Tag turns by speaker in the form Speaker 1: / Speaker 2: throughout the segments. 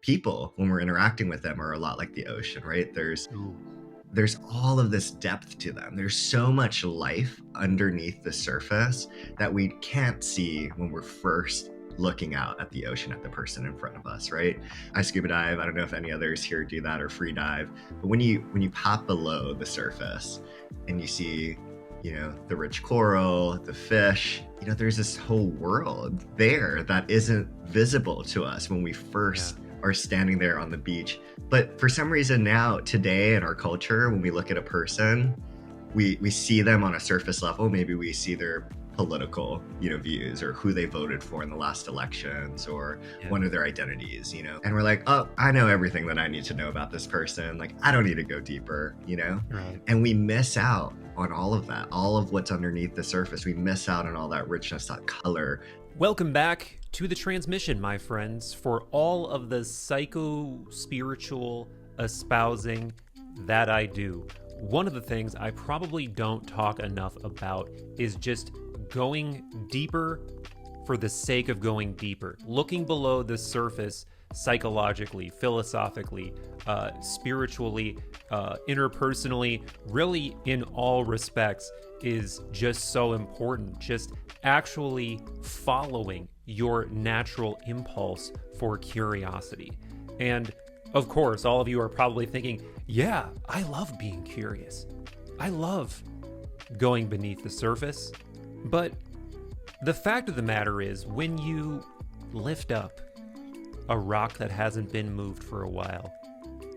Speaker 1: people, when we're interacting with them, are a lot like the ocean, right? There's all of this depth to them. There's so much life underneath the surface that we can't see when we're first looking out at the ocean, at the person in front of us, right? I scuba dive. I don't know if any others here do that, or free dive. But when you pop below the surface and you see, the rich coral, the fish, there's this whole world there that isn't visible to us when we first are standing there on the beach. But for some reason now, today in our culture, when we look at a person, we see them on a surface level. Maybe we see their political, views, or who they voted for in the last elections, or one of their identities, and we're like, oh, I know everything that I need to know about this person. Like, I don't need to go deeper,
Speaker 2: Right.
Speaker 1: And we miss out on all of that, all of what's underneath the surface. We miss out on all that richness, that color.
Speaker 2: Welcome back to the transmission, my friends, for all of the psycho-spiritual espousing that I do. One of the things I probably don't talk enough about is just going deeper for the sake of going deeper, looking below the surface psychologically, philosophically, spiritually, interpersonally, really in all respects is just so important. Just actually following your natural impulse for curiosity. And of course, all of you are probably thinking, yeah, I love being curious. I love going beneath the surface. But the fact of the matter is, when you lift up a rock that hasn't been moved for a while,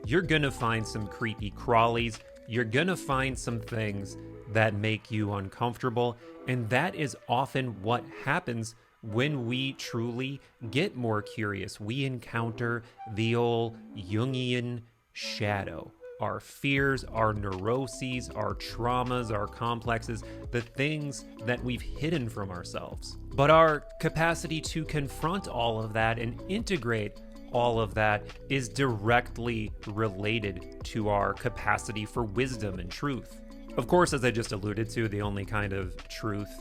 Speaker 2: you're gonna find some creepy crawlies. You're gonna find some things that make you uncomfortable. And that is often what happens when we truly get more curious. We encounter the old Jungian shadow. Our fears, our neuroses, our traumas, our complexes, the things that we've hidden from ourselves. But our capacity to confront all of that and integrate all of that is directly related to our capacity for wisdom and truth. Of course, as I just alluded to, the only kind of truth,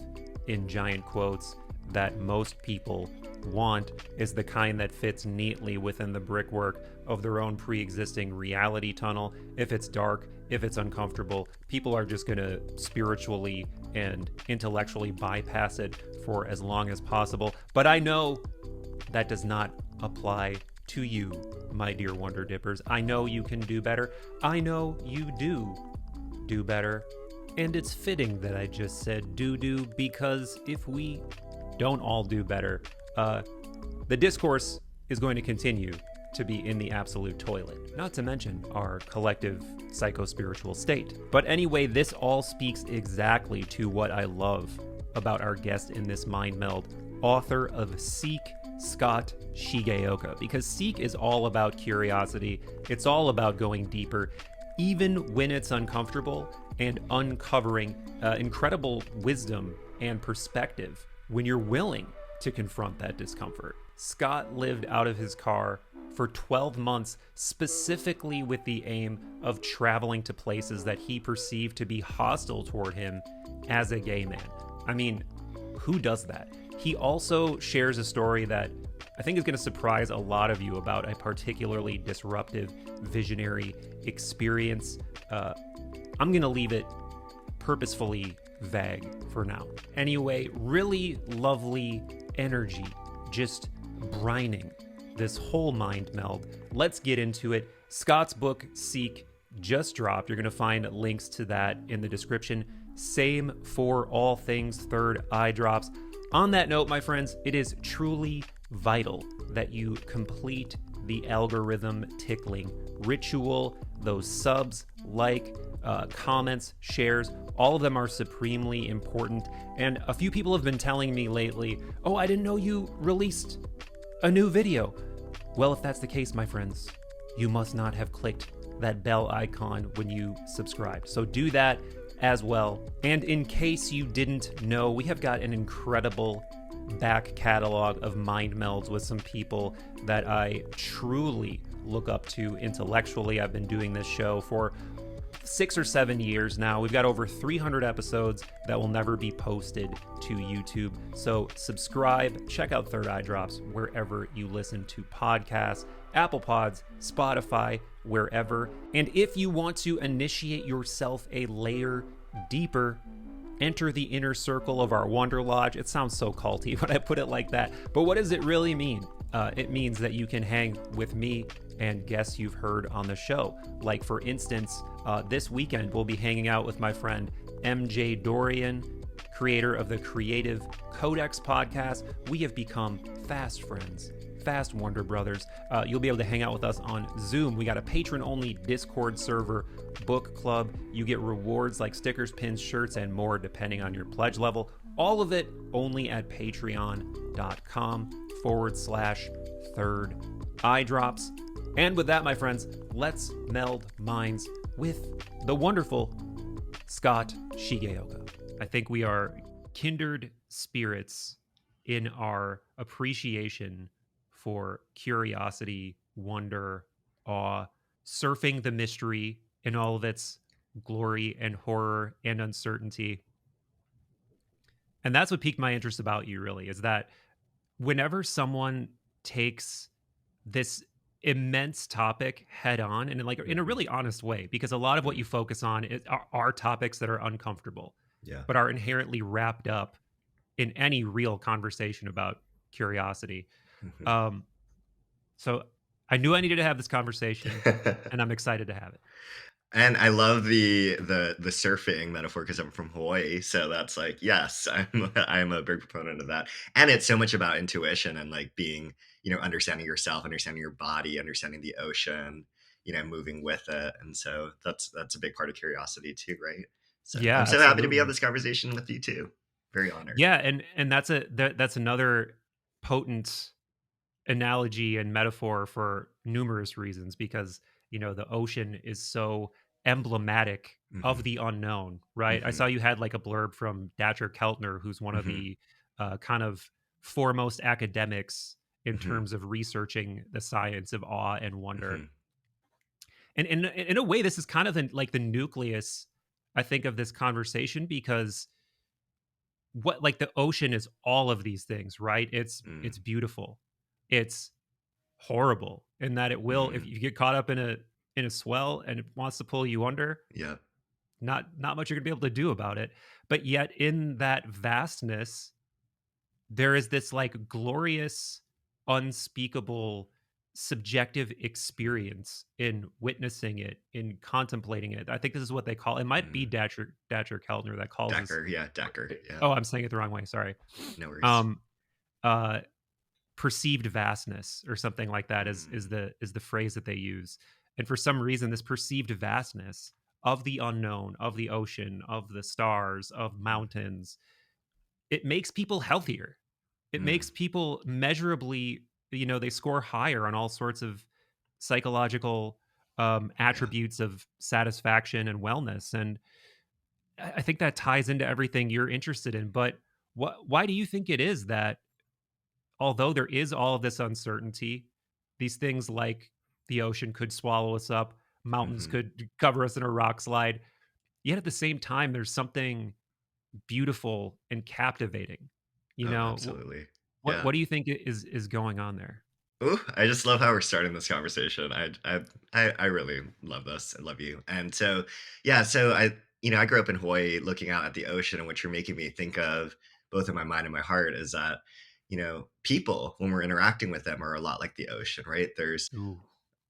Speaker 2: in giant quotes, that most people want is the kind that fits neatly within the brickwork of their own pre-existing reality tunnel. If it's dark, if it's uncomfortable, people are just gonna spiritually and intellectually bypass it for as long as possible. But I know that does not apply to you, my dear Wonder Dippers. I know you can do better. I know you do better. And it's fitting that I just said do, because if we don't all do better, the discourse is going to continue to be in the absolute toilet, not to mention our collective psycho-spiritual state. But anyway, this all speaks exactly to what I love about our guest in this Mind Meld, author of Seek, Scott Shigeoka, because Seek is all about curiosity. It's all about going deeper, even when it's uncomfortable, and uncovering incredible wisdom and perspective when you're willing to confront that discomfort. Scott lived out of his car for 12 months, specifically with the aim of traveling to places that he perceived to be hostile toward him as a gay man. I mean, who does that? He also shares a story that I think is going to surprise a lot of you about a particularly disruptive, visionary experience. I'm going to leave it purposefully vague for now. Anyway, really lovely energy, just brining this whole mind meld. Let's get into it. Scott's book, Seek, just dropped. You're going to find links to that in the description. Same for all things Third Eye Drops. On that note, my friends, it is truly vital that you complete the algorithm tickling ritual. Those subs, comments, shares, all of them are supremely important. And a few people have been telling me lately, oh, I didn't know you released a new video. Well, if that's the case, my friends, you must not have clicked that bell icon when you subscribed. So do that as well. And in case you didn't know, we have got an incredible back catalog of mind melds with some people that I truly look up to intellectually. I've been doing this show for 6 or 7 years now. We've got over 300 episodes that will never be posted to YouTube. So subscribe, check out Third Eye Drops wherever you listen to podcasts. Apple Pods, Spotify, wherever. And if you want to initiate yourself a layer deeper, enter the inner circle of our Wonder Lodge. It sounds so culty when I put it like that. But what does it really mean? It means that you can hang with me and guests you've heard on the show. Like, for instance, this weekend we'll be hanging out with my friend MJ Dorian, creator of the Creative Codex podcast. We have become fast friends, fast Wonder Brothers. You'll be able to hang out with us on Zoom. We got a patron-only Discord server, book club. You get rewards like stickers, pins, shirts, and more depending on your pledge level. All of it only at patreon.com/third eye drops. And with that, my friends, let's meld minds with the wonderful Scott Shigeoka. I think we are kindred spirits in our appreciation for curiosity, wonder, awe, surfing the mystery in all of its glory and horror and uncertainty. And that's what piqued my interest about you, really, is that whenever someone takes this immense topic head on and like in a
Speaker 1: Mhm.
Speaker 2: really honest way, because a lot of what
Speaker 1: Mhm.
Speaker 2: you focus on are topics that are uncomfortable,
Speaker 1: Yeah.
Speaker 2: but are inherently wrapped up in any real conversation about curiosity.
Speaker 1: Mhm.
Speaker 2: Um, so I knew I needed to have this conversation, and I'm excited to have it.
Speaker 1: And I love the surfing metaphor because I'm from Hawaii, so that's like, yes, I'm a big proponent of that. And it's so much about intuition and like being, understanding yourself, understanding your body, understanding the ocean, moving with it. And so that's a big part of curiosity too, right? So
Speaker 2: Yeah,
Speaker 1: I'm so happy to be on
Speaker 2: absolutely.
Speaker 1: this conversation with you too. Very honored.
Speaker 2: Yeah, and that's another potent analogy and metaphor for numerous reasons, because the ocean is so emblematic of
Speaker 1: Hmm.
Speaker 2: the unknown, right? I
Speaker 1: Hmm.
Speaker 2: saw you had like a blurb from Datcher Keltner, who's one of
Speaker 1: Hmm.
Speaker 2: the kind of foremost academics in
Speaker 1: Hmm.
Speaker 2: terms of researching the science of awe and wonder.
Speaker 1: Hmm.
Speaker 2: And in a way, this is kind of like the nucleus, I think, of this conversation, because what, like, the ocean is all of these things, right? It's beautiful, it's horrible in that it will, if
Speaker 1: Hmm.
Speaker 2: you get caught up in a swell and it wants to pull you under,
Speaker 1: Yeah.
Speaker 2: not much you're gonna be able to do about it. But yet in that vastness, there is this like glorious, unspeakable, subjective experience in witnessing it, in contemplating it. I think this is what they call it. Might be
Speaker 1: Mm.
Speaker 2: Datcher Keltner that calls this.
Speaker 1: Decker. Yeah. Decker. Yeah.
Speaker 2: Oh, I'm saying it the wrong way. Sorry.
Speaker 1: No worries.
Speaker 2: Um, uh, Perceived vastness or something like that
Speaker 1: Mm.
Speaker 2: is the phrase that they use. And for some reason, this perceived vastness of the unknown, of the ocean, of the stars, of mountains, it makes people healthier. It
Speaker 1: Mm.
Speaker 2: makes people measurably, they score higher on all sorts of psychological
Speaker 1: Yeah.
Speaker 2: attributes of satisfaction and wellness. And I think that ties into everything you're interested in. But why do you think it is that, although there is all of this uncertainty, these things like the ocean could swallow us up, mountains
Speaker 1: Hmm.
Speaker 2: could cover us in a rock slide, yet at the same time, there's something beautiful and captivating. You
Speaker 1: Oh,
Speaker 2: know,
Speaker 1: absolutely.
Speaker 2: what
Speaker 1: Yeah.
Speaker 2: do you think is going on there?
Speaker 1: Ooh, I just love how we're starting this conversation. I really love this. I love you. And so, yeah, so I grew up in Hawaii looking out at the ocean, and what you're making me think of both in my mind and my heart is that, people, when we're interacting with them, are a lot like the ocean, right?
Speaker 2: Ooh,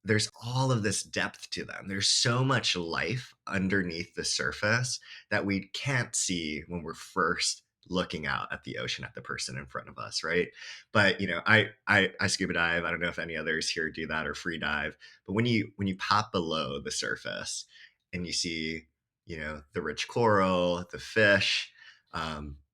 Speaker 1: There's all of this depth to them. There's so much life underneath the surface that we can't see when we're first looking out at the ocean at the person in front of us, right? But I scuba dive. I don't know if any others here do that or free dive. But when you pop below the surface and you see the rich coral, the fish,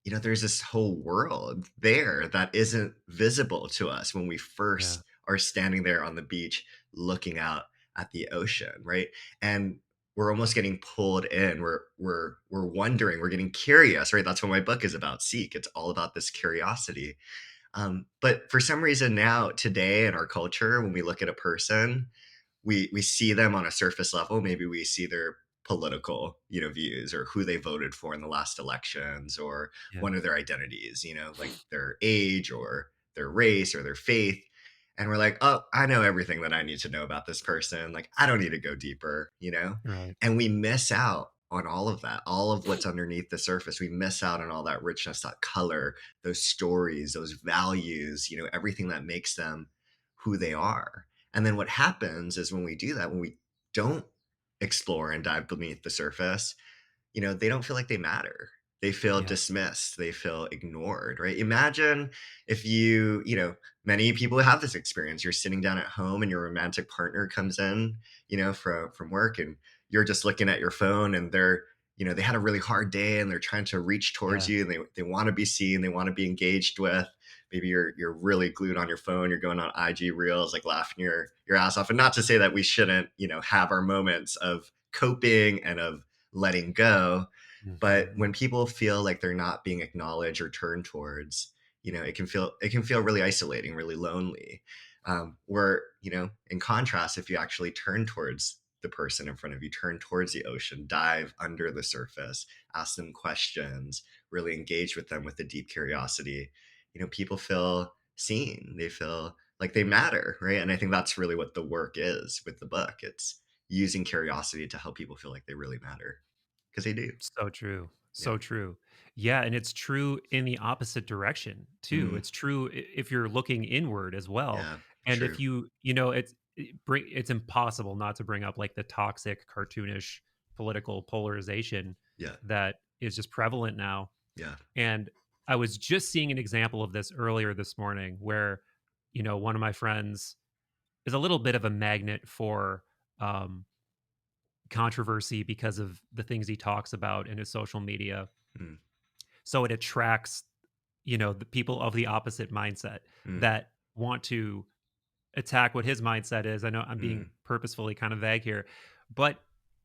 Speaker 1: there's this whole world there that isn't visible to us when we
Speaker 2: yeah,
Speaker 1: first are standing there on the beach looking out at the ocean, right? And we're almost getting pulled in. We're wondering. We're getting curious, right? That's what my book is about. Seek. It's all about this curiosity. But for some reason now, today in our culture, when we look at a person, we see them on a surface level. Maybe we see their political views or who they voted for in the last elections or
Speaker 2: yeah,
Speaker 1: one of their identities, like their age or their race or their faith, and we're like, oh, I know everything that I need to know about this person. Like, I don't need to go deeper,
Speaker 2: Right.
Speaker 1: And we miss out on all of that, all of what's underneath the surface. We miss out on all that richness, that color, those stories, those values, everything that makes them who they are. And then what happens is when we do that, when we don't explore and dive beneath the surface, they don't feel like they matter. They feel
Speaker 2: Yeah.
Speaker 1: dismissed. They feel ignored, right? Imagine if many people have this experience. You're sitting down at home and your romantic partner comes in, from work, and you're just looking at your phone, and they had a really hard day and they're trying to reach towards
Speaker 2: Yeah.
Speaker 1: you, and they want to be seen, they want to be engaged with. Maybe you're really glued on your phone, you're going on IG reels, like laughing your ass off. And not to say that we shouldn't, have our moments of coping and of letting go. But
Speaker 2: Hmm.
Speaker 1: when people feel like they're not being acknowledged or turned towards, it can feel really isolating, really lonely. Where, in contrast, if you actually turn towards the person in front of you, turn towards the ocean, dive under the surface, ask them questions, really engage with them with a deep curiosity, people feel seen. They feel like they matter, right? And I think that's really what the work is with the book. It's using curiosity to help people feel like they really matter, because they do.
Speaker 2: So true.
Speaker 1: Yeah.
Speaker 2: So true. Yeah, and it's true in the opposite direction too.
Speaker 1: Mm,
Speaker 2: It's true if you're looking inward as well.
Speaker 1: yeah.
Speaker 2: And if
Speaker 1: True.
Speaker 2: it's impossible not to bring up like the toxic cartoonish political polarization
Speaker 1: Yeah.
Speaker 2: that is just prevalent now.
Speaker 1: Yeah.
Speaker 2: And I was just seeing an example of this earlier this morning where one of my friends is a little bit of a magnet for um controversy because of the things he talks about in his social media.
Speaker 1: Mm,
Speaker 2: So it attracts, the people of the opposite mindset
Speaker 1: mm,
Speaker 2: that want to attack what his mindset is. I know I'm being
Speaker 1: mm,
Speaker 2: purposefully kind of vague here, but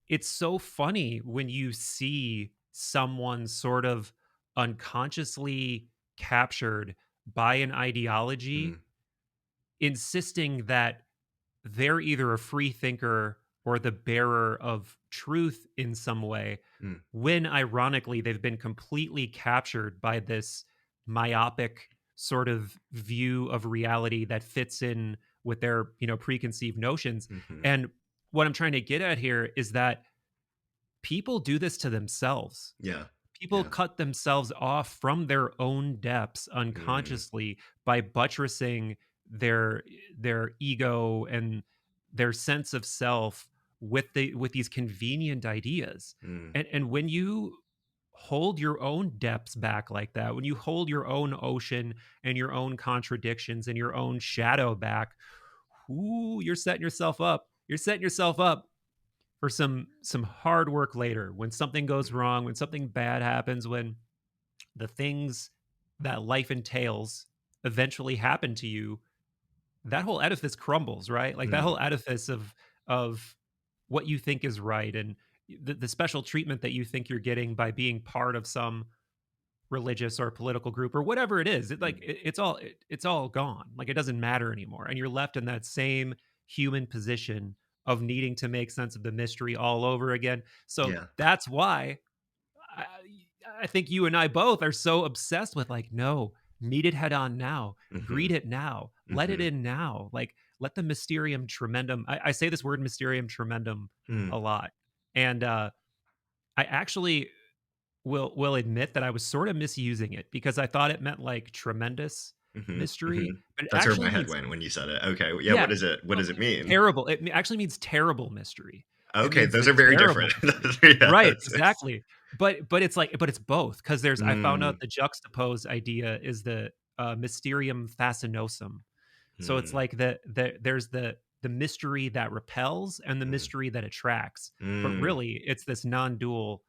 Speaker 2: it's so funny when you see someone sort of unconsciously captured by an ideology,
Speaker 1: mm,
Speaker 2: insisting that they're either a free thinker or the bearer of truth in some way,
Speaker 1: mm,
Speaker 2: when ironically they've been completely captured by this myopic sort of view of reality that fits in with their preconceived notions.
Speaker 1: mhm.
Speaker 2: And what I'm trying to get at here is that people do this to themselves.
Speaker 1: Yeah.
Speaker 2: People
Speaker 1: Yeah.
Speaker 2: cut themselves off from their own depths
Speaker 1: Mm,
Speaker 2: unconsciously by buttressing their their ego and their sense of self with these convenient ideas.
Speaker 1: mm,
Speaker 2: And when you hold your own depths back like that, when you hold your own ocean and your own contradictions and your own shadow back, ooh, you're setting yourself up. You're setting yourself up for some hard work later when something goes
Speaker 1: mm,
Speaker 2: wrong, when something bad happens, when the things that life entails eventually happen to you, that whole edifice crumbles, right? Like that
Speaker 1: mm.
Speaker 2: whole edifice of what you think is right and the special treatment that you think you're getting by being part of some religious or political group or whatever it is.
Speaker 1: Mm.
Speaker 2: It's all gone. Like it doesn't matter anymore. And you're left in that same human position of needing to make sense of the mystery all over again. So
Speaker 1: Yeah.
Speaker 2: that's why I, I think you and I both are so obsessed with like, no, meet it head on now, greet
Speaker 1: Mhm,
Speaker 2: it now, let it
Speaker 1: mhm,
Speaker 2: in now. Like, let the mysterium tremendum. I say this word mysterium tremendum
Speaker 1: mm,
Speaker 2: a lot. And I actually will admit that I was sort of misusing it because I thought it meant like tremendous
Speaker 1: mhm,
Speaker 2: mystery,
Speaker 1: mhm.
Speaker 2: but it
Speaker 1: That's where my
Speaker 2: actually
Speaker 1: head
Speaker 2: means
Speaker 1: went when you said it. Okay. Yeah.
Speaker 2: yeah,
Speaker 1: What does it mean?
Speaker 2: terrible. Actually means terrible mystery. It
Speaker 1: Okay.
Speaker 2: means
Speaker 1: Those
Speaker 2: the
Speaker 1: are very
Speaker 2: terrible
Speaker 1: different.
Speaker 2: mystery.
Speaker 1: Yeah.
Speaker 2: Right, exactly. But it's like but it's both because there's I found out
Speaker 1: Mm,
Speaker 2: the juxtaposed idea is the mysterium fascinosum. So it's
Speaker 1: mm,
Speaker 2: like there's the mystery that repels and the
Speaker 1: mm,
Speaker 2: mystery that attracts. But
Speaker 1: mm.
Speaker 2: really, it's this non-dual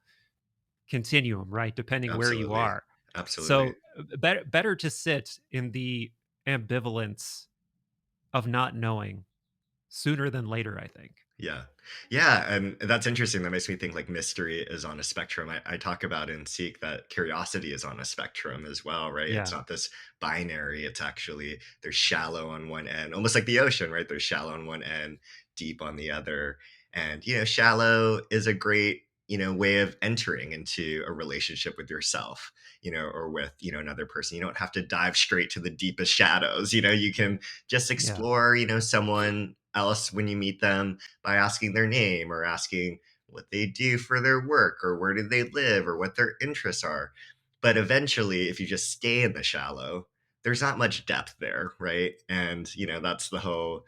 Speaker 2: continuum, right? Depending where you
Speaker 1: Absolutely.
Speaker 2: are.
Speaker 1: Absolutely.
Speaker 2: So better to sit in the ambivalence of not knowing sooner than later, I think.
Speaker 1: Yeah. Yeah. And that's interesting. That makes me think like mystery is on a spectrum. I talk about in Seek that curiosity is on a spectrum as well, right? It's
Speaker 2: Yeah.
Speaker 1: not this binary. It's actually, there's shallow on one end, almost like the ocean, right? There's shallow on one end, deep on the other. And, shallow is a great way of entering into a relationship with yourself, or with, another person. You don't have to dive straight to the deepest shadows. You can just
Speaker 2: Yeah.
Speaker 1: explore, someone else when you meet them by asking their name or asking what they do for their work or where do they live or what their interests are. But eventually, if you just stay in the shallow, there's not much depth there, right? And that's the whole,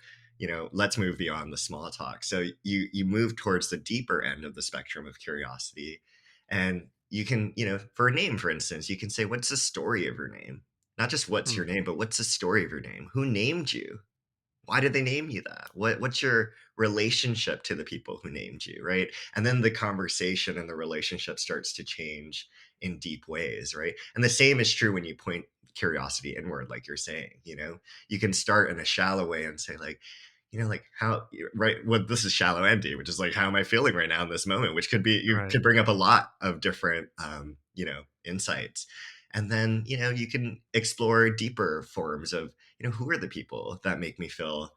Speaker 1: let's move beyond the small talk. So you move towards the deeper end of the spectrum of curiosity. And you can, for a name, for instance, you can say, what's the story of your name? Not just what's
Speaker 2: Hmm.
Speaker 1: your name, but what's the story of your name? Who named you? Why did they name you that? What's your relationship to the people who named you, right? And then the conversation and the relationship starts to change in deep ways, right? And the same is true when you point curiosity inward, like you're saying. You can start in a shallow way and say, like, like how, right? Well, this is shallow empty, which is like, how am I feeling right now in this moment? Which could be, you
Speaker 2: Right.
Speaker 1: could bring up a lot of different, insights. And then, you can explore deeper forms of, who are the people that make me feel,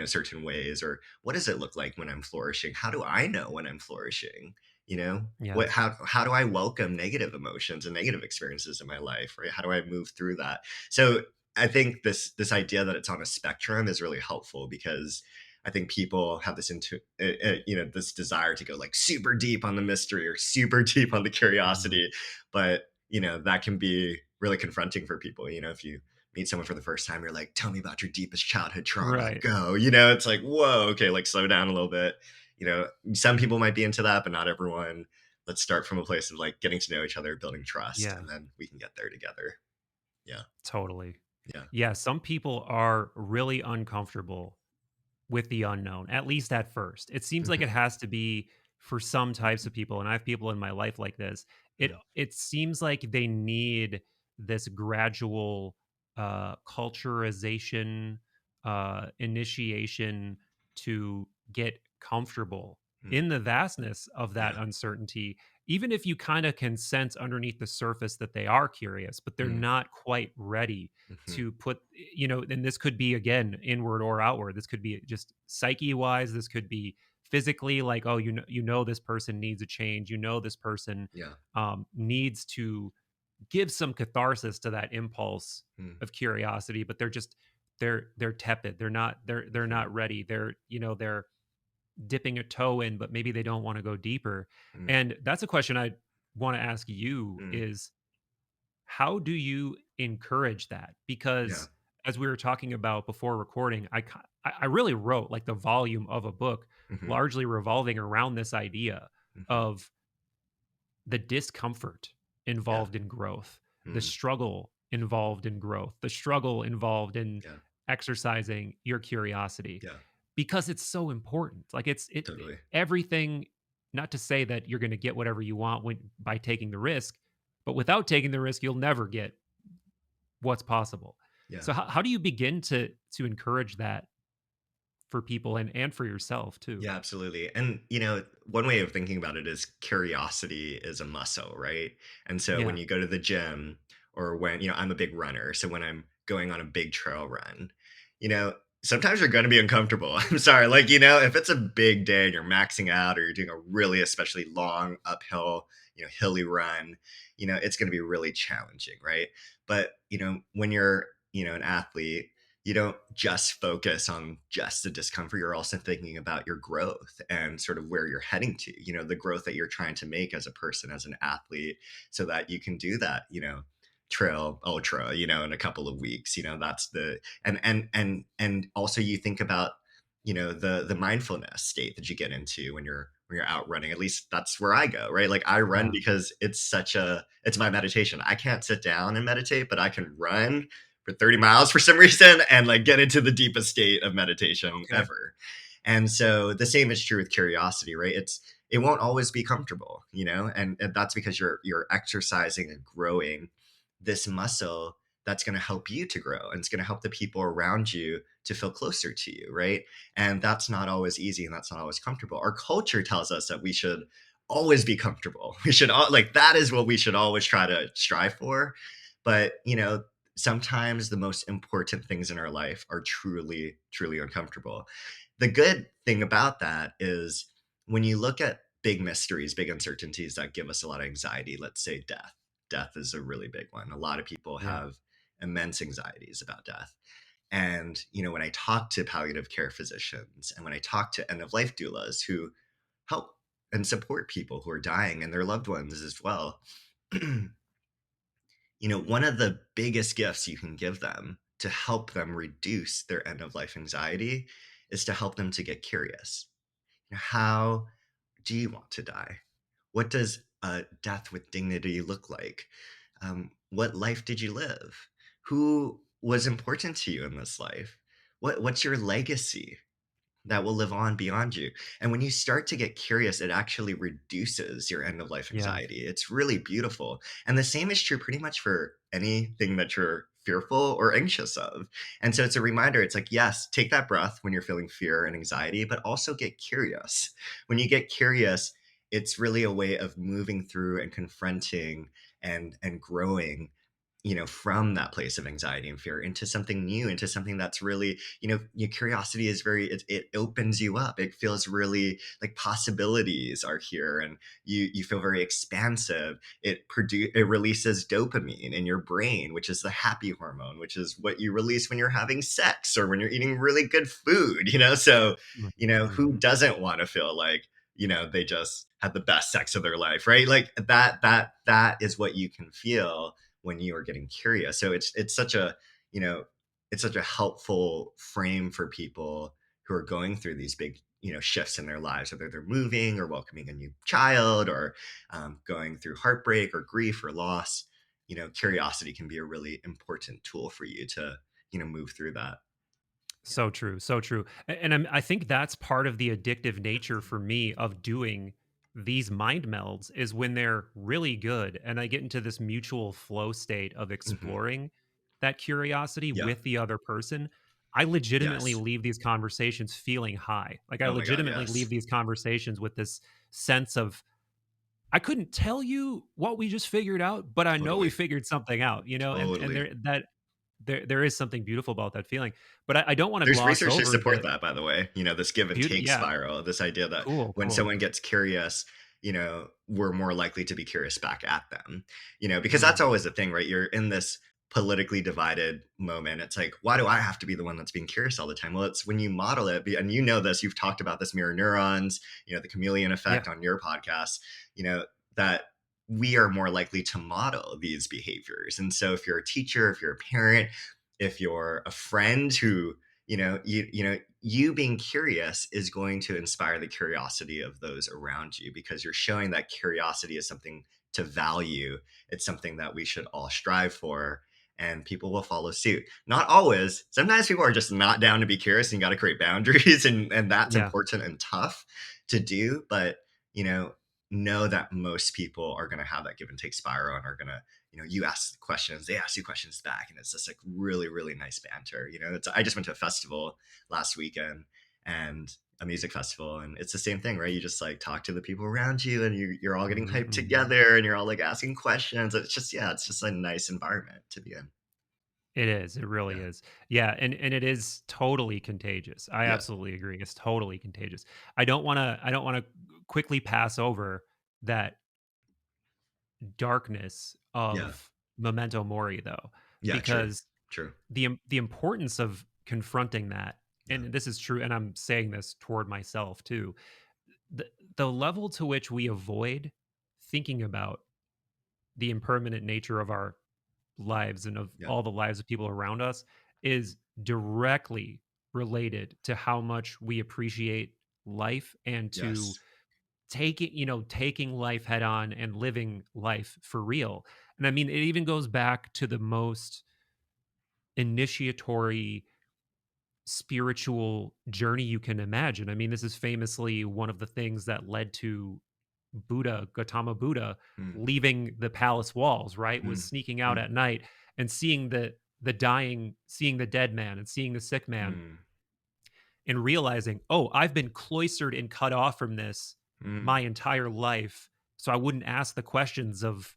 Speaker 1: certain ways, or what does it look like when I'm flourishing? How do I know when I'm flourishing? What,
Speaker 2: Yes.
Speaker 1: how do I welcome negative emotions and negative experiences in my life, right? How do I move through that? So I think this idea that it's on a spectrum is really helpful, because I think people have this this desire to go like super deep on the mystery or super deep on the
Speaker 2: Mhm.
Speaker 1: curiosity, but that can be really confronting for people. If you meet someone for the first time, you're like, tell me about your deepest childhood trauma,
Speaker 2: Right.
Speaker 1: go. It's like, whoa, okay, like slow down a little bit. Some people might be into that, but not everyone. Let's start from a place of like getting to know each other, building trust,
Speaker 2: Yeah.
Speaker 1: and then we can get there together. Yeah.
Speaker 2: Totally.
Speaker 1: Yeah.
Speaker 2: Yeah. Some people are really uncomfortable with the unknown, at least at first. It seems like it
Speaker 1: Hmm.
Speaker 2: has to be for some types of people, and I have people in my life like this. It seems like they need this gradual culturization, initiation to get comfortable
Speaker 1: Hmm.
Speaker 2: in the vastness of that
Speaker 1: Yeah.
Speaker 2: uncertainty. Even if you kind of can sense underneath the surface that they are curious, but they're not quite ready
Speaker 1: Mm-hmm.
Speaker 2: to put, and this could be again inward or outward. This could be just psyche wise, this could be physically, like, oh, this person needs a change, this person
Speaker 1: Yeah.
Speaker 2: needs to give some catharsis to that impulse
Speaker 1: Mm-hmm.
Speaker 2: of curiosity, but they're tepid, they're not ready, they're dipping a toe in, but maybe they don't want to go deeper. And that's a question I want to ask you
Speaker 1: Mm-hmm.
Speaker 2: is, how do you encourage that?
Speaker 1: Yeah.
Speaker 2: Because as we were talking about before recording, I really wrote like the volume of a book
Speaker 1: Mm-hmm.
Speaker 2: largely revolving around this idea
Speaker 1: Mm-hmm.
Speaker 2: of the discomfort
Speaker 1: Yeah.
Speaker 2: involved in growth, the
Speaker 1: Mm.
Speaker 2: struggle involved in growth, the struggle involved in
Speaker 1: Yeah.
Speaker 2: exercising your curiosity,
Speaker 1: Yeah.
Speaker 2: because it's so important. Like
Speaker 1: Totally.
Speaker 2: everything, not to say that you're going to get whatever you want by taking the risk, but without taking the risk, you'll never get what's possible.
Speaker 1: Yeah.
Speaker 2: So how do you begin to encourage that for people and for yourself too?
Speaker 1: Yeah, absolutely. And, one way of thinking about it is curiosity is a muscle, right? And so when
Speaker 2: Yeah.
Speaker 1: you go to the gym, or when, I'm a big runner. So when I'm going on a big trail run, you know, sometimes you're going to be uncomfortable. I'm sorry. Like, if it's a big day and you're maxing out, or you're doing a really, especially long uphill, hilly run, it's going to be really challenging, right? But, when you're, an athlete, you don't just focus on just the discomfort. You're also thinking about your growth and sort of where you're heading to, the growth that you're trying to make as a person, as an athlete, so that you can do that, trail ultra, in a couple of weeks. That's the, and also you think about, the mindfulness state that you get into when you're out running. At least that's where I go, right? Like I run
Speaker 2: Yeah.
Speaker 1: because it's my meditation. I can't sit down and meditate, but I can run for 30 miles for some reason and like get into the deepest state of meditation
Speaker 2: Okay.
Speaker 1: ever. And so the same is true with curiosity, right? It won't always be comfortable, and that's because you're exercising and growing this muscle that's going to help you to grow, and it's going to help the people around you to feel closer to you, right? And that's not always easy, and that's not always comfortable. Our culture tells us that we should always be comfortable. We should all like that is what we should always try to strive for. But sometimes the most important things in our life are truly, truly uncomfortable. The good thing about that is when you look at big mysteries, big uncertainties that give us a lot of anxiety. Let's say death. Death is a really big one. A lot of people
Speaker 2: Yeah.
Speaker 1: have immense anxieties about death. And, when I talk to palliative care physicians and when I talk to end of life doulas who help and support people who are dying and their loved ones as well, one of the biggest gifts you can give them to help them reduce their end of life anxiety is to help them to get curious. How do you want to die? What does a death with dignity look like? What life did you live? Who was important to you in this life? What's your legacy that will live on beyond you? And when you start to get curious, it actually reduces your end of life
Speaker 2: Yeah.
Speaker 1: anxiety. It's really beautiful. And the same is true pretty much for anything that you're fearful or anxious of. And so it's a reminder. It's like, yes, take that breath when you're feeling fear and anxiety, but also get curious. When you get curious, it's really a way of moving through and confronting and growing, from that place of anxiety and fear into something new, into something that's really, your curiosity is it opens you up. It feels really like possibilities are here, and you feel very expansive. It releases dopamine in your brain, which is the happy hormone, which is what you release when you're having sex or when you're eating really good food, so, who
Speaker 2: Mhm.
Speaker 1: doesn't want to feel like, they just had the best sex of their life, right? Like that is what you can feel when you are getting curious. So it's such a, you know it's such a helpful frame for people who are going through these big, shifts in their lives, whether they're moving or welcoming a new child or going through heartbreak or grief or loss. Curiosity can be a really important tool for you to, move through that. Yeah.
Speaker 2: So true, so true. I think that's part of the addictive nature for me of doing these mind melds is when they're really good and I get into this mutual flow state of
Speaker 1: Hmm.
Speaker 2: exploring that curiosity
Speaker 1: Yeah.
Speaker 2: with the other person. I legitimately
Speaker 1: Yes.
Speaker 2: leave these conversations feeling high. Like I
Speaker 1: Oh my God.
Speaker 2: legitimately leave
Speaker 1: Yes.
Speaker 2: these conversations with this sense of I couldn't tell you what we just figured out, but I know we
Speaker 1: Totally.
Speaker 2: figured something out, and
Speaker 1: Totally.
Speaker 2: there is something beautiful about that feeling. But I don't want to
Speaker 1: There's
Speaker 2: gloss
Speaker 1: research to
Speaker 2: over
Speaker 1: support
Speaker 2: the
Speaker 1: that, by the way, this give and take
Speaker 2: yeah,
Speaker 1: spiral, this idea that
Speaker 2: cool,
Speaker 1: when
Speaker 2: cool.
Speaker 1: someone gets curious, we're more likely to be curious back at them, because that's
Speaker 2: Mm,
Speaker 1: always the thing, right? You're in this politically divided moment. It's like, why do I have to be the one that's being curious all the time? Well, it's when you model it, and this, you've talked about this mirror neurons, the chameleon
Speaker 2: yeah,
Speaker 1: effect on your podcast, that we are more likely to model these behaviors. And so if you're a teacher, if you're a parent, if you're a friend who you being curious is going to inspire the curiosity of those around you, because you're showing that curiosity is something to value. It's something that we should all strive for, and people will follow suit. Not always. Sometimes people are just not down to be curious, and you got to create boundaries, and that's
Speaker 2: yeah.
Speaker 1: important and tough to do. But you know that most people are going to have that give and take spiral and are going to, you ask questions, they ask you questions back, and it's just like really, really nice banter. I just went to a festival last weekend, and a music festival, and it's the same thing, right? You just like talk to the people around you, and you're all getting
Speaker 2: Mhm,
Speaker 1: hyped
Speaker 2: mhm.
Speaker 1: together, and you're all like asking questions. It's just, yeah, it's just a nice environment to be in.
Speaker 2: It is, it really
Speaker 1: Yeah.
Speaker 2: is. Yeah, and it is totally contagious. I
Speaker 1: Yeah.
Speaker 2: absolutely agree. It's totally contagious. I don't wanna quickly pass over that darkness
Speaker 1: Yeah.
Speaker 2: of memento mori though,
Speaker 1: Yeah. True.
Speaker 2: because
Speaker 1: True.
Speaker 2: the importance of confronting that,
Speaker 1: Yeah.
Speaker 2: and this is true, and I'm saying this toward myself too, the the level to which we avoid thinking about the impermanent nature of our lives and of
Speaker 1: Yeah.
Speaker 2: all the lives of people around us is directly related to how much we appreciate life and to
Speaker 1: Yes.
Speaker 2: taking life head on and living life for real. And I mean, it even goes back to the most initiatory spiritual journey you can imagine. I mean, this is famously one of the things that led to Gautama Buddha
Speaker 1: Mm,
Speaker 2: leaving the palace walls, right? Was
Speaker 1: mm,
Speaker 2: sneaking out
Speaker 1: mm,
Speaker 2: at night and seeing seeing the dead man and seeing the sick man
Speaker 1: mm,
Speaker 2: and realizing, "Oh, I've been cloistered and cut off from this
Speaker 1: mm,
Speaker 2: my entire life." So I wouldn't ask the questions of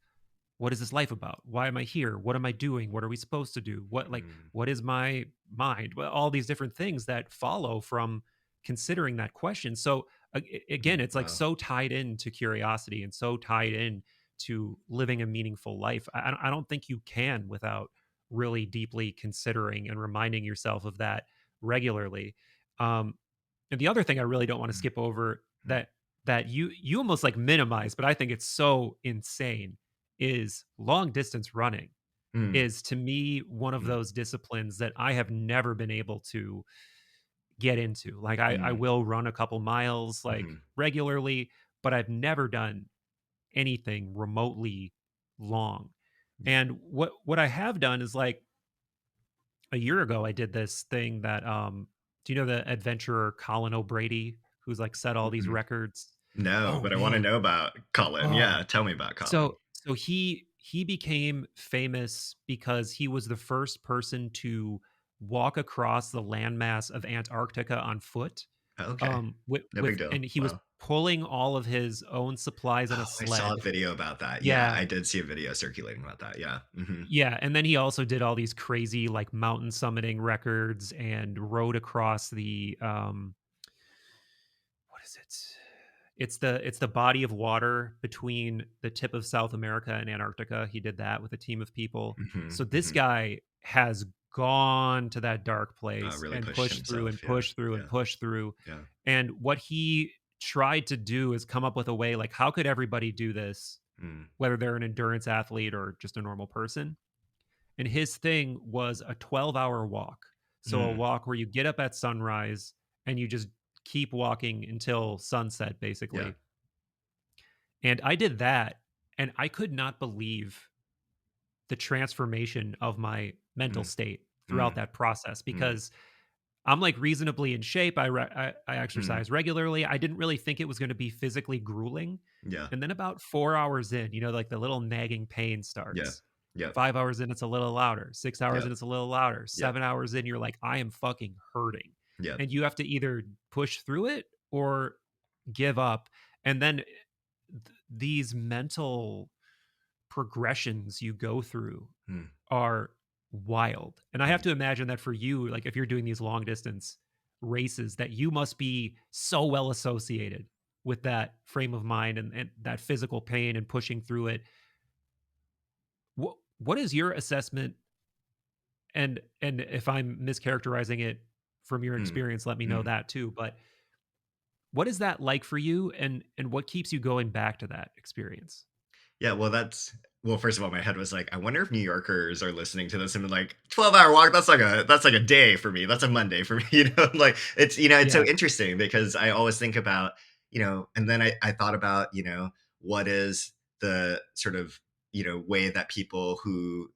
Speaker 2: what is this life about? Why am I here? What am I doing? What are we supposed to do?
Speaker 1: mm.
Speaker 2: What is my mind? Well, all these different things that follow from considering that question. So again, it's like
Speaker 1: Wow.
Speaker 2: so tied into curiosity and so tied in to living a meaningful life. I don't think you can without really deeply considering and reminding yourself of that regularly. Um, and the other thing I really don't want to
Speaker 1: Mm,
Speaker 2: skip over
Speaker 1: mm,
Speaker 2: that you almost like minimize, but I think it's so insane is long distance running
Speaker 1: mm,
Speaker 2: is to me one of
Speaker 1: mm,
Speaker 2: those disciplines that I have never been able to get into. Like I
Speaker 1: mm,
Speaker 2: will run a couple miles like
Speaker 1: mhm,
Speaker 2: regularly, but I've never done anything remotely long. And what I have done is like a year ago I did this thing that do you know the adventurer Colin O'Brady who's like set all these
Speaker 1: mhm.
Speaker 2: records?
Speaker 1: No,
Speaker 2: Oh
Speaker 1: but I wanna
Speaker 2: man.
Speaker 1: know about Colin.
Speaker 2: Oh.
Speaker 1: Yeah, tell me about Colin.
Speaker 2: So he became famous because he was the first person to walk across the landmass of Antarctica on foot.
Speaker 1: Okay. No big deal.
Speaker 2: And he was
Speaker 1: Wow.
Speaker 2: pulling all of his own supplies on a
Speaker 1: Oh, I saw a
Speaker 2: sled.
Speaker 1: video about that. Yeah,
Speaker 2: Yeah.
Speaker 1: I did see a video circulating about that. Yeah. Mhm.
Speaker 2: Yeah, and then he also did all these crazy like mountain summiting records and rode across the what is it? It's the body of water between the tip of South America and Antarctica. He did that with a team of people.
Speaker 1: Mhm,
Speaker 2: So this
Speaker 1: mhm.
Speaker 2: guy has gone to that dark place
Speaker 1: Really
Speaker 2: and
Speaker 1: pushed
Speaker 2: pushed through
Speaker 1: himself.
Speaker 2: and
Speaker 1: Yeah.
Speaker 2: pushed through and
Speaker 1: Yeah.
Speaker 2: pushed through.
Speaker 1: Yeah.
Speaker 2: And what he tried to do is come up with a way like how could everybody do this,
Speaker 1: Mm,
Speaker 2: whether they're an endurance athlete or just a normal person? And his thing was a 12-hour walk. So a
Speaker 1: mm,
Speaker 2: walk where you get up at sunrise and you just keep walking until sunset
Speaker 1: yeah.
Speaker 2: basically. And I did that, and I could not believe the transformation of my mental
Speaker 1: Mm,
Speaker 2: state throughout
Speaker 1: mm,
Speaker 2: that process
Speaker 1: mm,
Speaker 2: because I'm like reasonably in shape. I
Speaker 1: mm.
Speaker 2: exercise regularly. I didn't really think it was going to be physically grueling.
Speaker 1: Yeah.
Speaker 2: And then about 4 hours in, like the little nagging pain
Speaker 1: Yeah.
Speaker 2: starts.
Speaker 1: Yep.
Speaker 2: 5 hours in, it's a little louder. 6 hours
Speaker 1: Yep.
Speaker 2: in, it's a little louder.
Speaker 1: Yep.
Speaker 2: 7 hours in, you're like, I am fucking hurting.
Speaker 1: Yep.
Speaker 2: And you have to either push through it or give up. And then these mental progressions you go through
Speaker 1: Mm,
Speaker 2: are wild. And I have
Speaker 1: mm.
Speaker 2: to imagine that for you, like if you're doing these long distance races, that you must be so well associated with that frame of mind and that physical pain and pushing through it. What is your assessment? And if I'm mischaracterizing it from your
Speaker 1: Mm,
Speaker 2: experience, let me know
Speaker 1: mm.
Speaker 2: that too. But what is that like for you and what keeps you going back to that experience?
Speaker 1: Yeah, well, first of all, my head was like, I wonder if New Yorkers are listening to this and been like, 12-hour walk, that's like a day for me. That's a Monday for me, Like it's so
Speaker 2: Yeah.
Speaker 1: interesting because I always think about, and then I thought about, what is the sort of, way that people who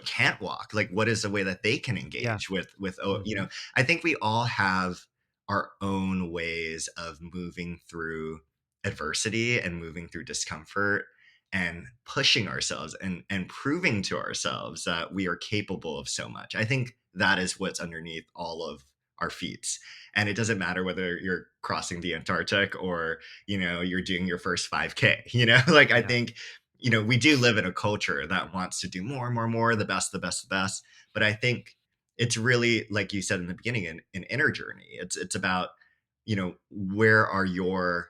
Speaker 1: can't walk, like what is the way that they can
Speaker 2: Yeah.
Speaker 1: engage with, oh,
Speaker 2: Mhm.
Speaker 1: I think we all have our own ways of moving through adversity and moving through discomfort and pushing ourselves and proving to ourselves that we are capable of so much. I think that is what's underneath all of our feats. And it doesn't matter whether you're crossing the Antarctic or, you're doing your first 5K, like I
Speaker 2: Yeah.
Speaker 1: think, we do live in a culture that wants to do more and more and more, the best, the best, the best. But I think it's really, like you said in the beginning, an inner journey. It's about, where are your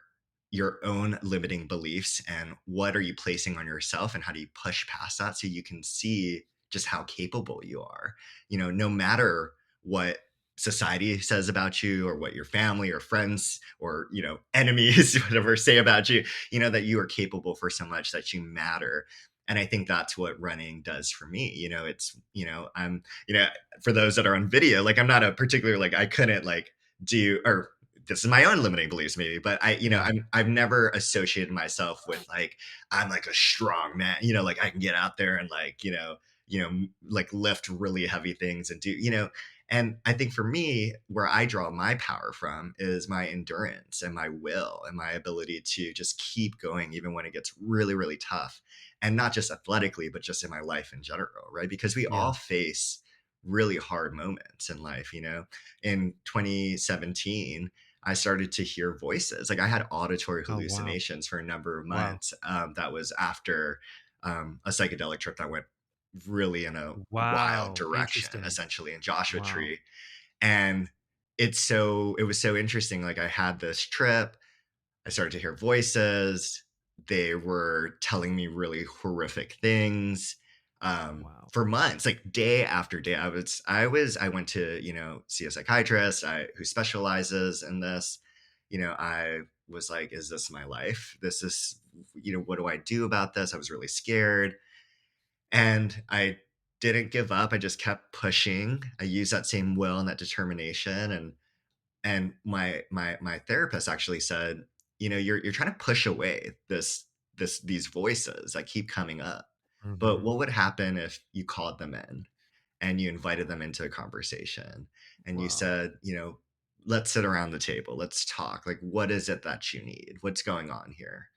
Speaker 1: own limiting beliefs and what are you placing on yourself and how do you push past that so you can see just how capable you are, no matter what society says about you or what your family or friends or enemies whatever say about you, that you are capable for so much, that you matter. And I think that's what running does for me. It's, I'm, for those that are on video, like I'm not a particular, like I couldn't like do, or this is my own limiting beliefs maybe, but
Speaker 2: Yeah.
Speaker 1: I've never associated myself with like I'm like a strong man, like I can get out there and like like lift really heavy things and do, and I think for me where I draw my power from is my endurance and my will and my ability to just keep going even when it gets really really tough, and not just athletically but just in my life in general, right? Because we
Speaker 2: Yeah.
Speaker 1: all face really hard moments in life. In 2017 I started to hear voices. Like I had auditory
Speaker 2: Oh, wow.
Speaker 1: hallucinations for a number of
Speaker 2: Wow.
Speaker 1: months. That was after a psychedelic trip that went really in a wild
Speaker 2: Wow.
Speaker 1: direction,
Speaker 2: Interesting.
Speaker 1: essentially in Joshua
Speaker 2: Wow.
Speaker 1: Tree. And it was so interesting. Like I had this trip, I started to hear voices. They were telling me really horrific things
Speaker 2: Wow.
Speaker 1: for months, like day after day. I went to, see a psychiatrist who specializes in this. I was like, is this my life? This is, what do I do about this? I was really scared. And I didn't give up. I just kept pushing. I used that same will and that determination. And my therapist actually said, you're trying to push away these voices that keep coming up. But
Speaker 2: Hmm.
Speaker 1: what would happen if you called them in and you invited them into a conversation and you
Speaker 2: Wow.
Speaker 1: said, let's sit around the table, let's talk. Like, what is it that you need? What's going on here?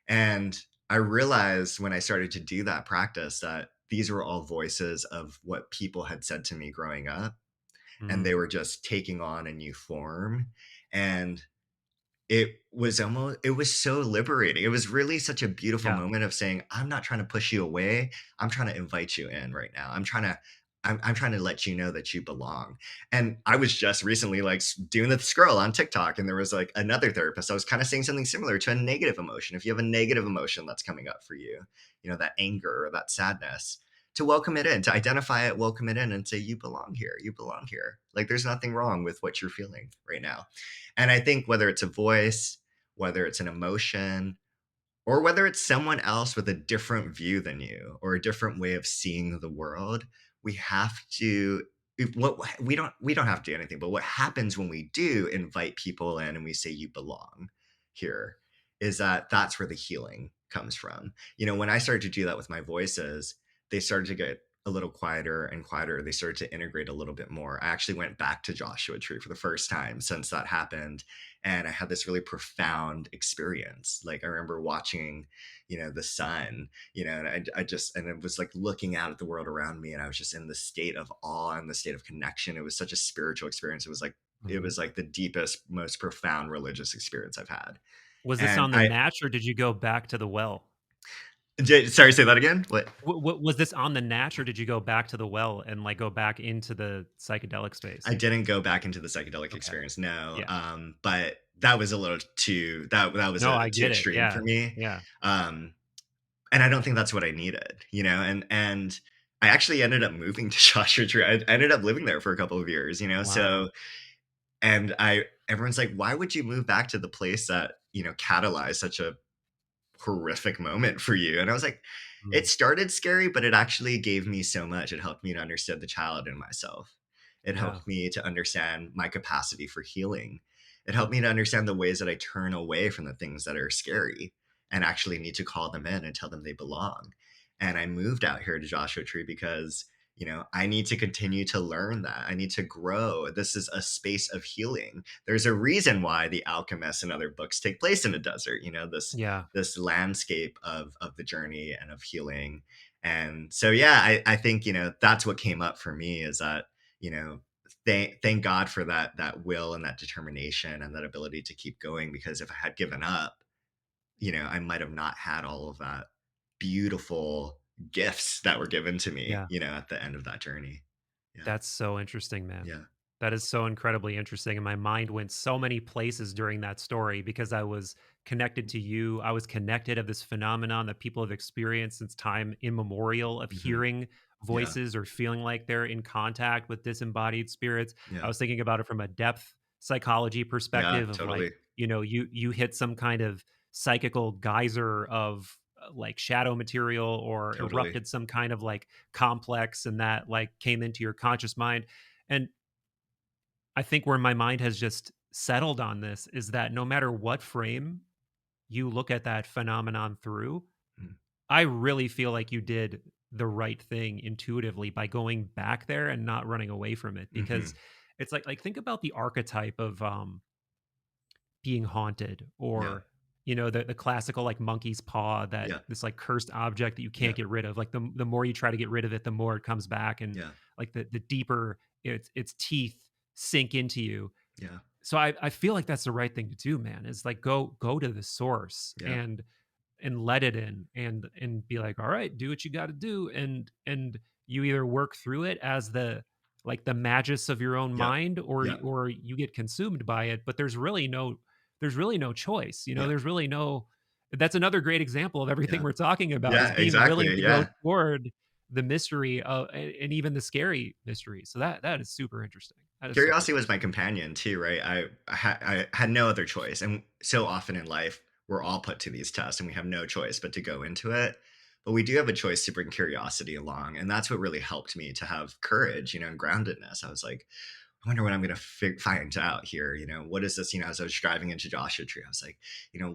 Speaker 1: And I realized when I started to do that practice that these were all voices of what people had said to me growing up, and they
Speaker 2: Mm.
Speaker 1: were just taking on a new form. And it was so liberating. It was really such a beautiful
Speaker 2: Yeah.
Speaker 1: moment of saying, I'm not trying to push you away. I'm trying to invite you in right now. I'm trying to let you know that you belong. And I was just recently like doing the scroll on TikTok, and there was like another therapist. I was kind of saying something similar to a negative emotion. If you have a negative emotion that's coming up for you, that anger or that sadness, to welcome it in, to identify it, welcome it in, and say, you belong here. You belong here. Like there's nothing wrong with what you're feeling right now. And I think whether it's a voice, whether it's an emotion, or whether it's someone else with a different view than you or a different way of seeing the world, we have to what we don't have to do anything, but what happens when we do invite people in and we say you belong here is that that's where the healing comes from. When I started to do that with my voices, they started to get a little quieter and quieter. They started to integrate a little bit more. I actually went back to Joshua Tree for the first time since that happened, and I had this really profound experience. Like I remember watching, the sun, and and it was like looking out at the world around me, and I was just in the state of awe and the state of connection. It was such a spiritual experience. It
Speaker 2: Hmm.
Speaker 1: was like the deepest, most profound religious experience I've had.
Speaker 2: Was this
Speaker 1: And
Speaker 2: on the natch or did you go back to the well?
Speaker 1: sorry, say that again. What?
Speaker 2: Was this on the natch or did you go back to the well and like go back into the psychedelic
Speaker 1: I
Speaker 2: space?
Speaker 1: didn't go back into the psychedelic
Speaker 2: Okay.
Speaker 1: experience, no.
Speaker 2: Yeah.
Speaker 1: But that was a little too that was
Speaker 2: No, I
Speaker 1: too
Speaker 2: get it.
Speaker 1: extreme for
Speaker 2: Yeah.
Speaker 1: me.
Speaker 2: Yeah.
Speaker 1: Um, and I don't think that's what I needed, and I actually ended up moving to Joshua Tree. I ended up living there for a couple of years,
Speaker 2: Wow.
Speaker 1: so, and I everyone's like, "Why would you move back to the place that, catalyzed such a horrific moment for you?" And I was like, it
Speaker 2: Mm.
Speaker 1: started scary, but it actually gave me so much. It helped me to understand the child in myself. It
Speaker 2: Yeah.
Speaker 1: helped me to understand my capacity for healing. It helped me to understand the ways that I turn away from the things that are scary and actually need to call them in and tell them they belong. And I moved out here to Joshua Tree because, I need to continue to learn that. I need to grow. This is a space of healing. There's a reason why The Alchemist and other books take place in a desert,
Speaker 2: Yeah.
Speaker 1: this landscape of the journey and of healing. And so yeah, I think, that's what came up for me is that, you know thank God for that will and that determination and that ability to keep going, because if I had given up, I might have not had all of that beautiful gifts that were given to me,
Speaker 2: Yeah.
Speaker 1: at the end of that journey. Yeah.
Speaker 2: That's so interesting, man.
Speaker 1: Yeah.
Speaker 2: That is so incredibly interesting. And my mind went so many places during that story because I was connected to you. I was connected of this phenomenon that people have experienced since time immemorial of
Speaker 1: Hmm.
Speaker 2: hearing
Speaker 1: Yeah.
Speaker 2: voices or feeling like they're in contact with disembodied spirits. I
Speaker 1: Yeah.
Speaker 2: was thinking about it from a depth psychology
Speaker 1: Yeah,
Speaker 2: perspective of like,
Speaker 1: totally.
Speaker 2: you hit some kind of psychical geyser of like shadow material or
Speaker 1: Totally.
Speaker 2: erupted some kind of like complex and that like came into your conscious mind. And I think where my mind has just settled on this is that no matter what frame you look at that phenomenon through,
Speaker 1: Mm.
Speaker 2: I really feel like you did the right thing intuitively by going back there and not running away from it, because
Speaker 1: Mhm.
Speaker 2: it's like think about the archetype of being haunted,
Speaker 1: Yeah.
Speaker 2: or the classical like monkey's paw, that
Speaker 1: Yeah.
Speaker 2: this like cursed object that you
Speaker 1: Yeah.
Speaker 2: can't get rid of. Like the more you try to get rid of it, the more it comes back, and
Speaker 1: Yeah.
Speaker 2: like the deeper its teeth sink into you.
Speaker 1: Yeah.
Speaker 2: So I feel like that's the right thing to do, man, is like go to the source
Speaker 1: Yeah.
Speaker 2: and let it in and be like, all right, do what you got to do, and you either work through it as the like the magus of your own
Speaker 1: Yep.
Speaker 2: mind,
Speaker 1: Yep.
Speaker 2: or you get consumed by it, but there's really no choice,
Speaker 1: Yep.
Speaker 2: there's really no. That's another great example of everything
Speaker 1: Yeah.
Speaker 2: we're talking about, is
Speaker 1: Yeah,
Speaker 2: being willing
Speaker 1: exactly.
Speaker 2: to go
Speaker 1: Yeah.
Speaker 2: toward the mystery of, and even the scary mystery. So that is super interesting. That is super
Speaker 1: Curiosity was my
Speaker 2: interesting.
Speaker 1: companion too, right? I had no other choice, and so often in life, we're all put to these tests, and we have no choice but to go into it. But we do have a choice to bring curiosity along, and that's what really helped me to have courage, and groundedness. I was like, I wonder what I'm going to find out here. What is this? As I was driving into Joshua Tree, I was like,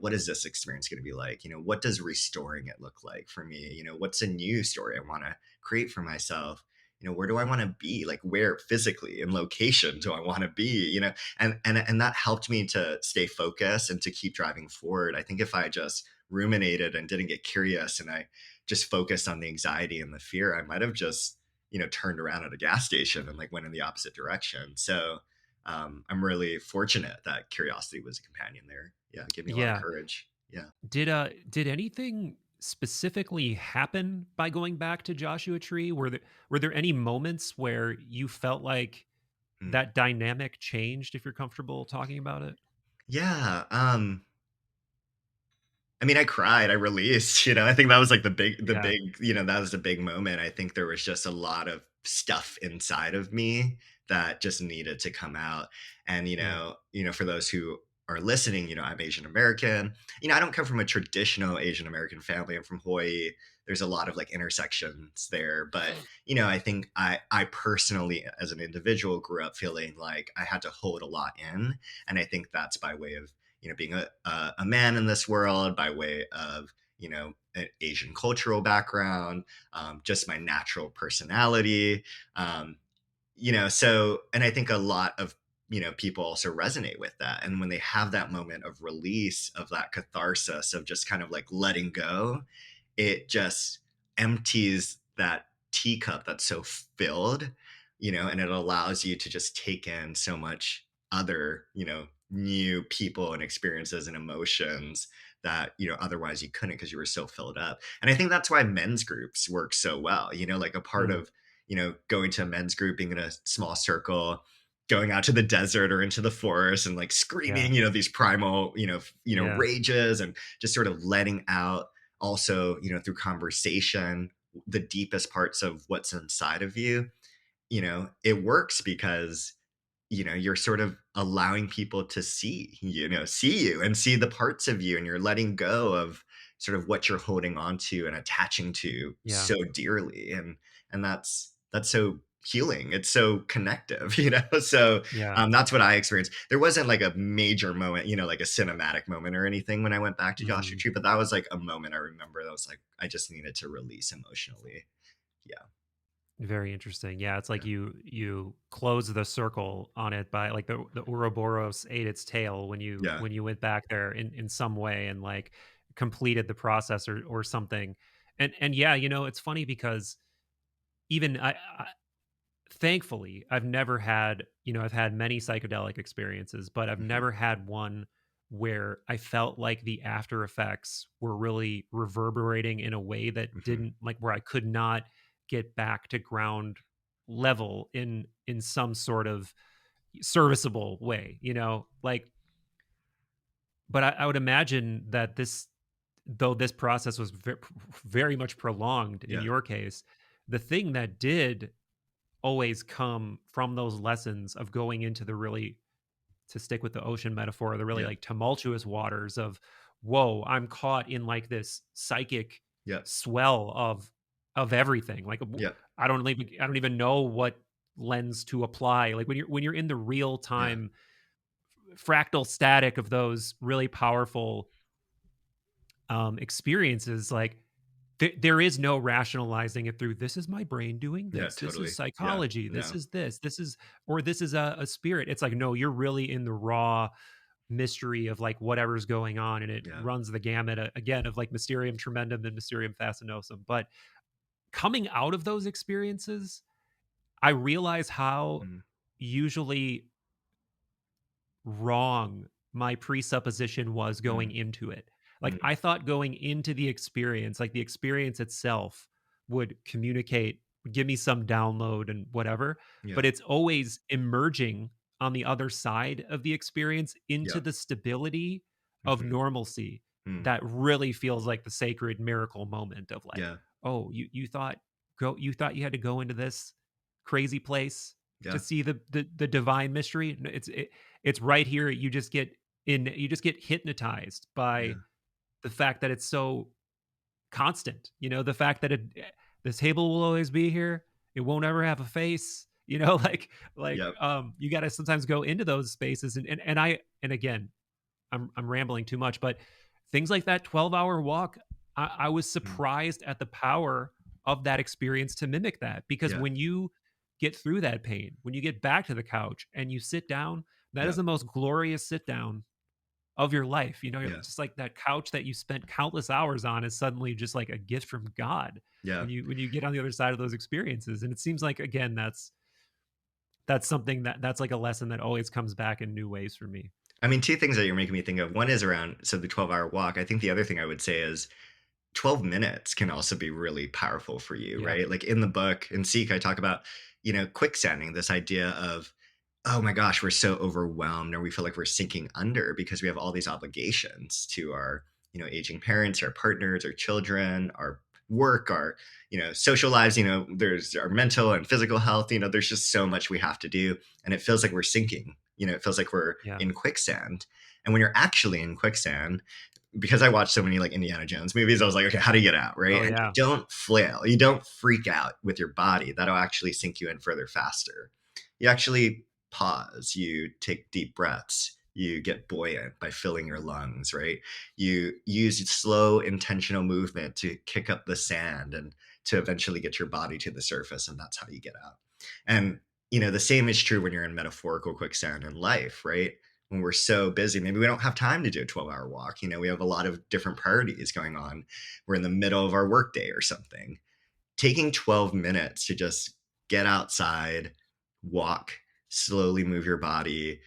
Speaker 1: what is this experience going to be like? What does restoring it look like for me? What's a new story I want to create for myself? Where do I want to be? Like, where physically in location do I want to be? And that helped me to stay focused and to keep driving forward. I think if I just ruminated and didn't get curious, and I just focused on the anxiety and the fear, I might have just turned around at a gas station and like went in the opposite direction. So I'm really fortunate that curiosity was a companion there. Yeah, it gave me a lot of
Speaker 2: Yeah.
Speaker 1: courage. Yeah.
Speaker 2: Did anything specifically happen by going back to Joshua Tree? Were there any moments where you felt like
Speaker 1: Mm.
Speaker 2: that dynamic changed, if you're comfortable talking about it?
Speaker 1: Yeah. I mean, I cried, I released, I think that was like
Speaker 2: Yeah.
Speaker 1: that was the big moment. I think there was just a lot of stuff inside of me that just needed to come out. And,
Speaker 2: Yeah.
Speaker 1: for those who are listening, I'm Asian American. I don't come from a traditional Asian American family. I'm from Hawaii. There's a lot of like intersections there. But, I think I personally, as an individual, grew up feeling like I had to hold a lot in. And I think that's by way of being a man in this world, by way of an Asian cultural background, just my natural personality, so, and I think a lot of people also resonate with that, and when they have that moment of release, of that catharsis, of just kind of like letting go, it just empties that teacup that's so filled, and it allows you to just take in so much other, new people and experiences and emotions that, otherwise you couldn't, because you were so filled up. And I think that's why men's groups work so well, like a part
Speaker 2: Mm,
Speaker 1: of, going to a men's group, being in a small circle, going out to the desert or into the forest and like
Speaker 2: yeah.
Speaker 1: screaming, these primal,
Speaker 2: Yeah.
Speaker 1: rages, and just sort of letting out also, through conversation, the deepest parts of what's inside of you. It works because you're sort of allowing people to see you and see the parts of you, and you're letting go of sort of what you're holding on to and attaching to
Speaker 2: Yeah.
Speaker 1: so dearly. And that's so healing. It's so connective, so
Speaker 2: Yeah.
Speaker 1: that's what I experienced. There wasn't like a major moment, like a cinematic moment or anything when I went back to Joshua
Speaker 2: Mhm.
Speaker 1: Tree, but that was like a moment I remember that was like I just needed to release emotionally. Yeah.
Speaker 2: Very interesting. Yeah, it's like
Speaker 1: Yeah.
Speaker 2: you close the circle on it by, like, the Ouroboros ate its tail when you
Speaker 1: Yeah.
Speaker 2: when you went back there in some way, and like completed the process, or something. And yeah, it's funny because even I thankfully, I've never had, I've had many psychedelic experiences, but I've
Speaker 1: Hmm.
Speaker 2: never had one where I felt like the after effects were really reverberating in a way that
Speaker 1: Hmm.
Speaker 2: didn't, like, where I could not get back to ground level in some sort of serviceable way, like. But I would imagine that though this process was very much prolonged in
Speaker 1: Yeah.
Speaker 2: your case, the thing that did always come from those lessons of going into the really, to stick with the ocean metaphor, the really
Speaker 1: Yeah.
Speaker 2: like tumultuous waters of, whoa, I'm caught in like this psychic
Speaker 1: Yeah.
Speaker 2: swell of everything. Like,
Speaker 1: Yeah.
Speaker 2: I don't even know what lens to apply. Like when you're in the real
Speaker 1: Yeah.
Speaker 2: time fractal static of those really powerful experiences, like there is no rationalizing it through, this is my brain doing
Speaker 1: Yeah,
Speaker 2: this is
Speaker 1: totally. Yeah.
Speaker 2: psychology,
Speaker 1: No.
Speaker 2: this is or this is a spirit. It's like, no, you're really in the raw mystery of like whatever's going on, and it
Speaker 1: Yeah.
Speaker 2: runs the gamut, again, of like mysterium tremendum and mysterium fascinosum. But coming out of those experiences, I realize how
Speaker 1: Mm.
Speaker 2: usually wrong my presupposition was going
Speaker 1: Mm.
Speaker 2: into it. Like,
Speaker 1: Mm.
Speaker 2: I thought going into the experience, like the experience itself would communicate give me some download and whatever,
Speaker 1: Yeah.
Speaker 2: but it's always emerging on the other side of the experience into
Speaker 1: Yeah.
Speaker 2: the stability of
Speaker 1: Mhm.
Speaker 2: normalcy
Speaker 1: Mm.
Speaker 2: that really feels like the sacred miracle moment of like,
Speaker 1: Yeah.
Speaker 2: oh, you thought you had to go into this crazy place to
Speaker 1: Yeah.
Speaker 2: see the divine mystery. It's right here. You just get hypnotized by
Speaker 1: Yeah.
Speaker 2: the fact that it's so constant. You know, the fact that the table will always be here. It won't ever have a face. You know,
Speaker 1: Yep.
Speaker 2: you got to sometimes go into those spaces and again, I'm rambling too much, but things like that 12-hour walk, I was
Speaker 1: Mm.
Speaker 2: surprised at the power of that experience to mimic that because
Speaker 1: Yeah.
Speaker 2: when you get through that pain, when you get back to the couch and you sit down, that is
Speaker 1: Yeah.
Speaker 2: the most glorious sit down of your life. You know,
Speaker 1: Yeah.
Speaker 2: just like that couch that you spent countless hours on is suddenly just like a gift from God
Speaker 1: Yeah.
Speaker 2: when you get on the other side of those experiences. And it seems like again that's something that's like a lesson that always comes back in new ways for me.
Speaker 1: I mean, two things that you're making me think of. One is around the 12-hour walk. I think the other thing I would say is 12 minutes can also be really powerful for you,
Speaker 2: Yeah.
Speaker 1: right? Like in the book in Seek, I talk about, quicksanding, this idea of, oh my gosh, we're so overwhelmed or we feel like we're sinking under because we have all these obligations to our, aging parents, our partners, our children, our work, our, social lives, there's our mental and physical health, there's just so much we have to do. And it feels like we're sinking, it feels like we're
Speaker 2: Yeah.
Speaker 1: in quicksand. And when you're actually in quicksand, because I watched so many like Indiana Jones movies, I was like, okay, how do you get out? Right.
Speaker 2: Oh
Speaker 1: And you
Speaker 2: yeah.
Speaker 1: don't flail, you don't freak out with your body. That'll actually sink you in further faster. You actually pause, you take deep breaths, you get buoyant by filling your lungs, right? You use slow, intentional movement to kick up the sand and to eventually get your body to the surface. And that's how you get out. And, the same is true when you're in metaphorical quicksand in life, right? When we're so busy, maybe we don't have time to do a 12-hour walk. We have a lot of different priorities going on. We're in the middle of our workday or something. Taking 12 minutes to just get outside, walk, slowly move your body,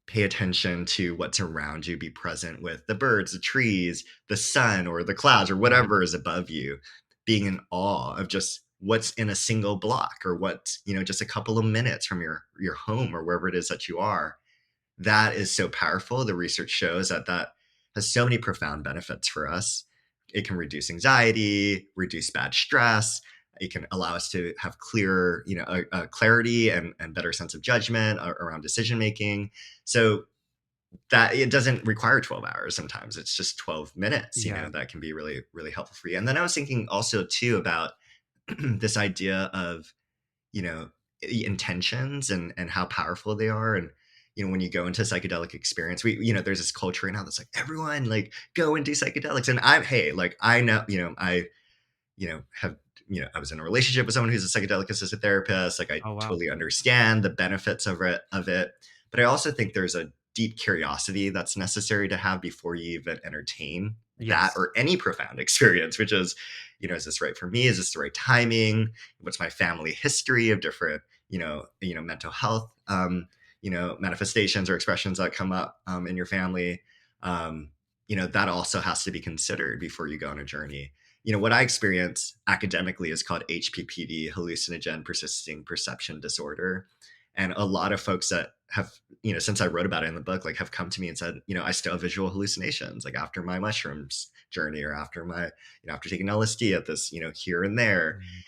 Speaker 1: pay attention to what's around you, be present with the birds, the trees, the sun, or the clouds, or
Speaker 2: Right.
Speaker 1: whatever is above you, being in awe of just what's in a single block or what's, just a couple of minutes from your home or wherever it is that you are. That is so powerful. The research shows that that has so many profound benefits for us. It can reduce anxiety, reduce bad stress. It can allow us to have clearer, clarity and better sense of judgment around decision making. So that it doesn't require 12 hours. Sometimes it's just 12 minutes,
Speaker 2: Yeah.
Speaker 1: that can be really, really helpful for you. And then I was thinking also too about this idea of, you know intentions and how powerful they are. And when you go into psychedelic experience, we there's this culture right now that's like, everyone like go and do psychedelics. And I'm, hey, like, I know, I have, I was in a relationship with someone who's a psychedelic assisted therapist. Like, I
Speaker 2: Oh wow.
Speaker 1: totally understand the benefits of it. But I also think there's a deep curiosity that's necessary to have before you even entertain that
Speaker 2: Yes.
Speaker 1: or any profound experience, which is, is this right for me? Is this the right timing? What's my family history of different, mental health, manifestations or expressions that come up in your family? That also has to be considered before you go on a journey. What I experience academically is called HPPD, hallucinogen persisting perception disorder. And a lot of folks that have, since I wrote about it in the book, like, have come to me and said, I still have visual hallucinations, like after my mushrooms journey or after my, after taking LSD at this, here and there.
Speaker 2: Mhm.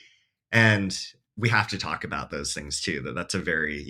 Speaker 1: And we have to talk about those things too, that's a very,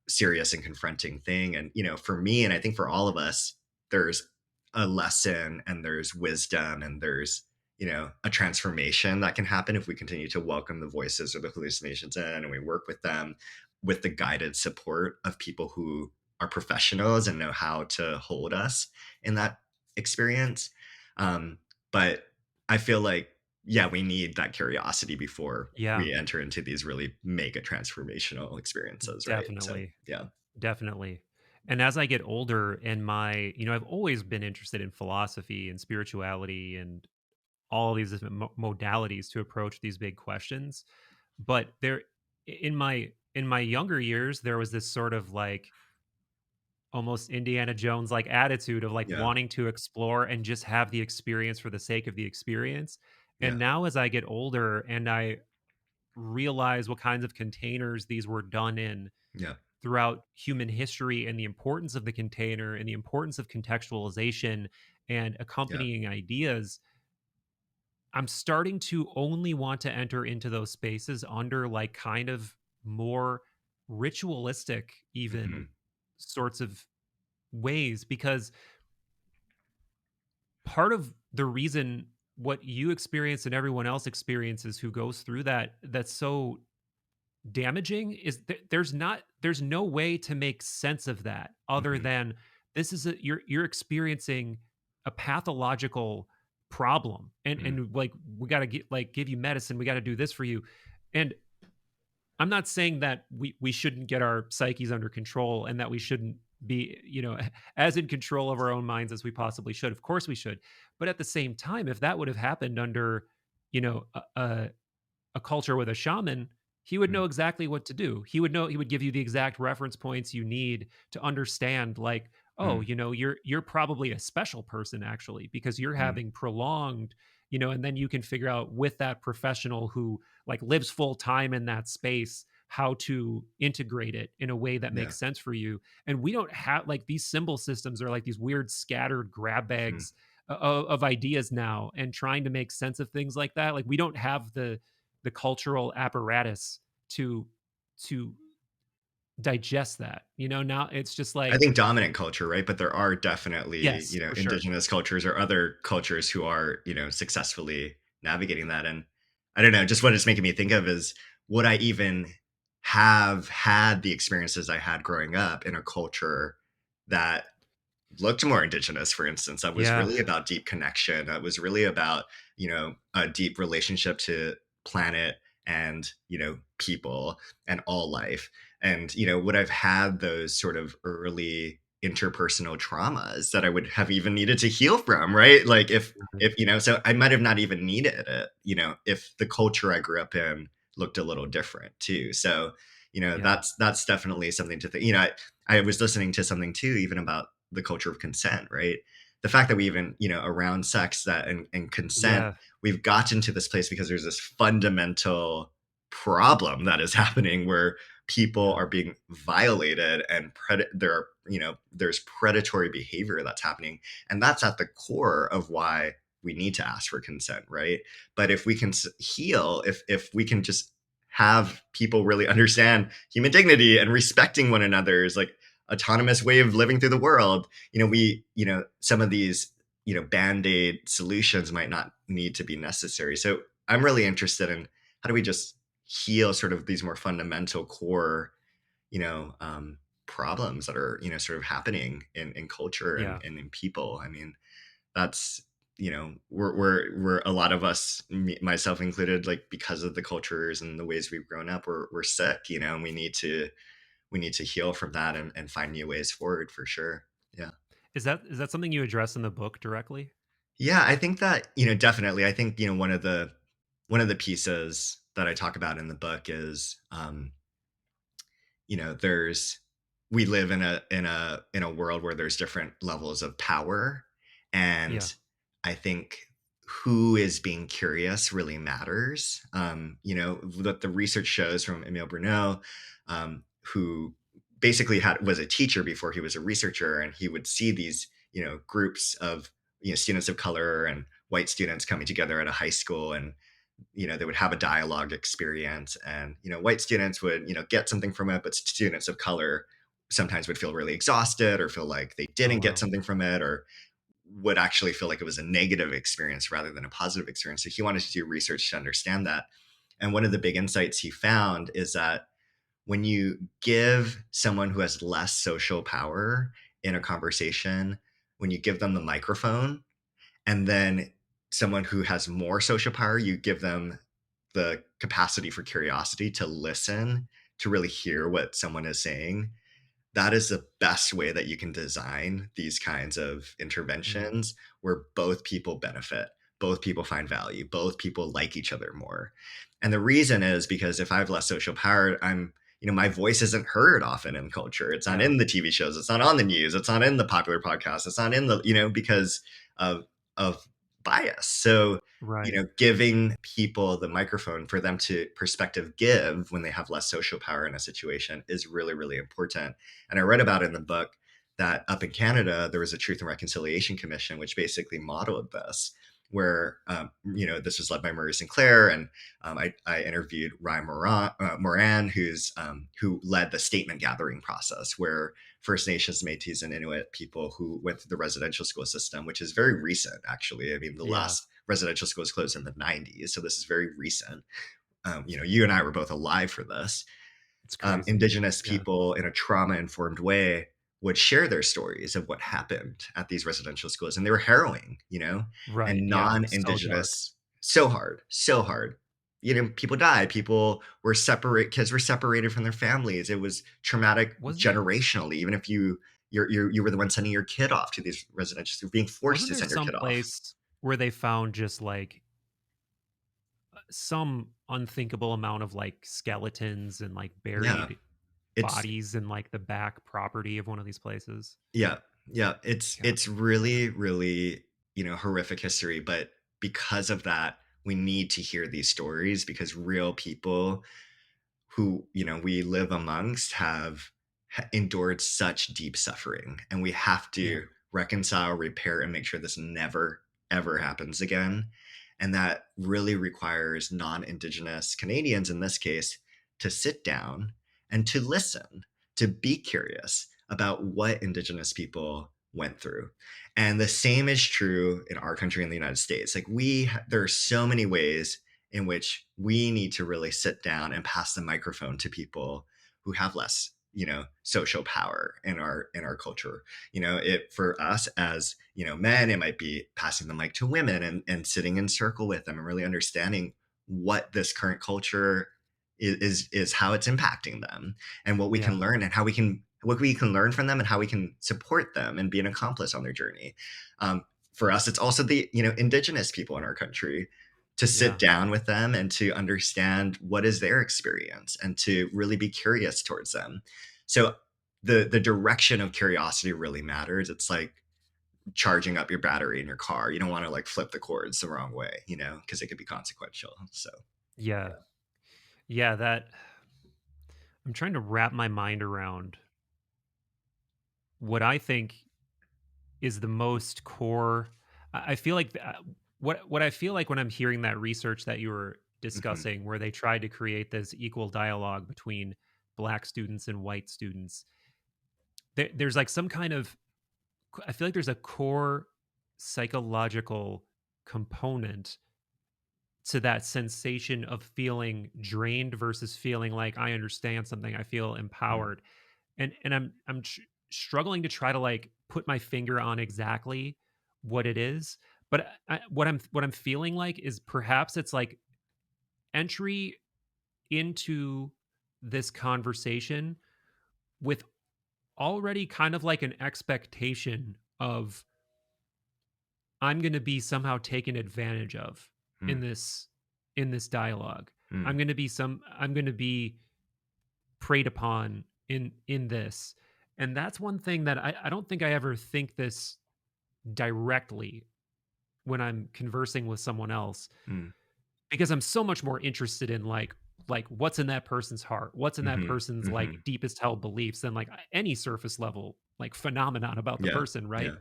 Speaker 1: serious and confronting thing. And, for me, and I think for all of us, there's a lesson and there's wisdom and there's, a transformation that can happen if we continue to welcome the voices or the hallucinations in and we work with them with the guided support of people who are professionals and know how to hold us in that experience. But I feel like, yeah, we need that curiosity before
Speaker 2: Yeah.
Speaker 1: we enter into these really mega transformational experiences, right? So,
Speaker 2: Definitely.
Speaker 1: yeah,
Speaker 2: Definitely. And as I get older and I've always been interested in philosophy and spirituality and all these different modalities to approach these big questions. But in my younger years, there was this sort of like almost Indiana Jones like attitude of like
Speaker 1: yeah,
Speaker 2: wanting to explore and just have the experience for the sake of the experience. And
Speaker 1: yeah,
Speaker 2: now as I get older and I realize what kinds of containers these were done in
Speaker 1: Yeah.
Speaker 2: throughout human history, and the importance of the container and the importance of contextualization and
Speaker 1: Yeah.
Speaker 2: accompanying ideas, I'm starting to only want to enter into those spaces under like kind of more ritualistic, even
Speaker 1: Hmm.
Speaker 2: sorts of ways, because part of the reason what you experience and everyone else experiences who goes through that, that's so damaging, is there's no way to make sense of that other
Speaker 1: Hmm.
Speaker 2: than this is a, you're experiencing a pathological problem,
Speaker 1: Hmm.
Speaker 2: and like we got to get like give you medicine, we got to do this for you. And I'm not saying that we shouldn't get our psyches under control and that we shouldn't be, as in control of our own minds as we possibly should. Of course we should. But at the same time, if that would have happened under, you know, a culture with a shaman, he would know exactly what to do. He would give you the exact reference points you need to understand, like, oh,
Speaker 1: Hmm.
Speaker 2: you're probably a special person actually, because you're
Speaker 1: Hmm.
Speaker 2: having prolonged, and then you can figure out with that professional who like lives full time in that space how to integrate it in a way that
Speaker 1: Yeah.
Speaker 2: makes sense for you. And we don't have like these symbol systems are like these weird scattered grab
Speaker 1: Hmm.
Speaker 2: bags of ideas now, and trying to make sense of things like that. Like we don't have the cultural apparatus to to digest that. Now it's just
Speaker 1: I
Speaker 2: like,
Speaker 1: think dominant culture, right? But there are definitely,
Speaker 2: yes, for sure.
Speaker 1: indigenous cultures or other cultures who are, successfully navigating that. And I don't know, just what it's making me think of is, would I even have had the experiences I had growing up in a culture that looked more indigenous, for instance, that was
Speaker 2: Yeah.
Speaker 1: really about deep connection, that was really about, a deep relationship to planet and, people and all life. And, would I've had those sort of early interpersonal traumas that I would have even needed to heal from, right? Like
Speaker 2: Mhm.
Speaker 1: if, so I might have not even needed it, if the culture I grew up in looked a little different too. So,
Speaker 2: Yeah.
Speaker 1: that's definitely something to think. I was listening to something too, even about the culture of consent, right? The fact that we even, around sex that and consent,
Speaker 2: Yeah.
Speaker 1: we've gotten to this place because there's this fundamental problem that is happening where people
Speaker 2: Yeah.
Speaker 1: are being violated and there are, there's predatory behavior that's happening. And that's at the core of why we need to ask for consent, right? But if we can heal, if we can just have people really understand human dignity and respecting one another's like autonomous way of living through the world, some of these, band-aid solutions might not need to be necessary. So I'm really interested in how do we just heal sort of these more fundamental core, you know, um, problems that are, sort of happening in culture
Speaker 2: Yeah.
Speaker 1: and in people. I mean, that's, we're a lot of us, myself included, like because of the cultures and the ways we've grown up, we're sick, and we need to heal from that and find new ways forward for sure. Yeah.
Speaker 2: Is that something you address in the book directly?
Speaker 1: Yeah, I think that, definitely. I think, one of the pieces that I talk about in the book is, there's we live in a world where there's different levels of power,
Speaker 2: Yeah.
Speaker 1: and I think who is being curious really matters. What the research shows from Emile Bruneau, who basically was a teacher before he was a researcher, and he would see these, groups of, students of color and white students coming together at a high school, and they would have a dialogue experience, and white students would get something from it, but students of color sometimes would feel really exhausted or feel like they
Speaker 2: Oh
Speaker 1: didn't get
Speaker 2: wow.
Speaker 1: something from it, or would actually feel like it was a negative experience rather than a positive experience. So he wanted to do research to understand that. And one of the big insights he found is that when you give someone who has less social power in a conversation, when you give them the microphone, and then someone who has more social power, you give them the capacity for curiosity to listen, to really hear what someone is saying. That is the best way that you can design these kinds of
Speaker 2: Mm.
Speaker 1: interventions where both people benefit, both people find value, both people like each other more. And the reason is because if I have less social power, my voice isn't heard often in culture. It's not
Speaker 2: Yeah.
Speaker 1: in the TV shows. It's not on the news. It's not in the popular podcasts. It's not in the, because of, of bias. So,
Speaker 2: Right.
Speaker 1: giving people the microphone for them to perspective give when they have less social power in a situation is really, really important. And I read about it in the book that up in Canada, there was a Truth and Reconciliation Commission, which basically modeled this, where, this was led by Murray Sinclair. And I interviewed Ryan Moran, who led the statement gathering process, where First Nations, Métis, and Inuit people who went through the residential school system, which is very recent, actually. I mean, the
Speaker 2: Yeah.
Speaker 1: last residential schools closed in the 90s, so this is very recent. You and I were both alive for this.
Speaker 2: It's crazy.
Speaker 1: Indigenous
Speaker 2: Yeah.
Speaker 1: people in a trauma-informed way would share their stories of what happened at these residential schools, and they were harrowing,
Speaker 2: Right.
Speaker 1: and
Speaker 2: Yeah. So dark.
Speaker 1: non-Indigenous, so hard, so hard. People died. People were separate. Kids were separated from their families. It was traumatic
Speaker 2: Wasn't
Speaker 1: generationally. Even if you were the one sending your kid off to these residential schools, being forced
Speaker 2: wasn't
Speaker 1: to
Speaker 2: there
Speaker 1: send your
Speaker 2: some
Speaker 1: kid off.
Speaker 2: place where they found just like some unthinkable amount of like skeletons and like
Speaker 1: Yeah,
Speaker 2: buried
Speaker 1: it's
Speaker 2: bodies in like the back property of one of these places?
Speaker 1: yeah, yeah. It's
Speaker 2: God.
Speaker 1: really, really, horrific history. But because of that, we need to hear these stories because real people who we live amongst have endured such deep suffering, and we have
Speaker 2: Yeah.
Speaker 1: to reconcile, repair, and make sure this never ever happens again. And that really requires non-Indigenous Canadians in this case to sit down and to listen, to be curious about what Indigenous people went through. And the same is true in our country, in the United States. Like there are so many ways in which we need to really sit down and pass the microphone to people who have less social power in our culture. It for us as men, it might be passing the mic to women and sitting in circle with them and really understanding what this current culture is how it's impacting them, and what we
Speaker 2: Yeah.
Speaker 1: can learn, and what we can learn from them, and how we can support them and be an accomplice on their journey. For us, it's also the Indigenous people in our country, to sit
Speaker 2: Yeah.
Speaker 1: down with them and to understand what is their experience and to really be curious towards them. So the direction of curiosity really matters. It's like charging up your battery in your car. You don't want to like flip the cords the wrong way, because it could be consequential. So
Speaker 2: Yeah. Yeah. That I'm trying to wrap my mind around what I think is the most core. I feel like what I feel like when I'm hearing that research that you were
Speaker 1: mhm,
Speaker 2: discussing, where they tried to create this equal dialogue between black students and white students, there's like some kind of, I feel like there's a core psychological component to that sensation of feeling drained versus feeling like I understand something, I feel
Speaker 1: mm,
Speaker 2: empowered. And I'm struggling to try to like put my finger on exactly what it is, but what I'm feeling like is perhaps it's like entry into this conversation with already kind of like an expectation of I'm going to be somehow taken advantage of in
Speaker 1: mm,
Speaker 2: this dialogue.
Speaker 1: mm,
Speaker 2: I'm going to be preyed upon in this. And that's one thing that I don't think I ever think this directly when I'm conversing with someone else,
Speaker 1: mm,
Speaker 2: because I'm so much more interested in like what's in that person's heart, what's in that
Speaker 1: mhm,
Speaker 2: person's like
Speaker 1: mhm.
Speaker 2: deepest held beliefs than like any surface level like phenomenon about the
Speaker 1: Yeah,
Speaker 2: person, right?
Speaker 1: yeah,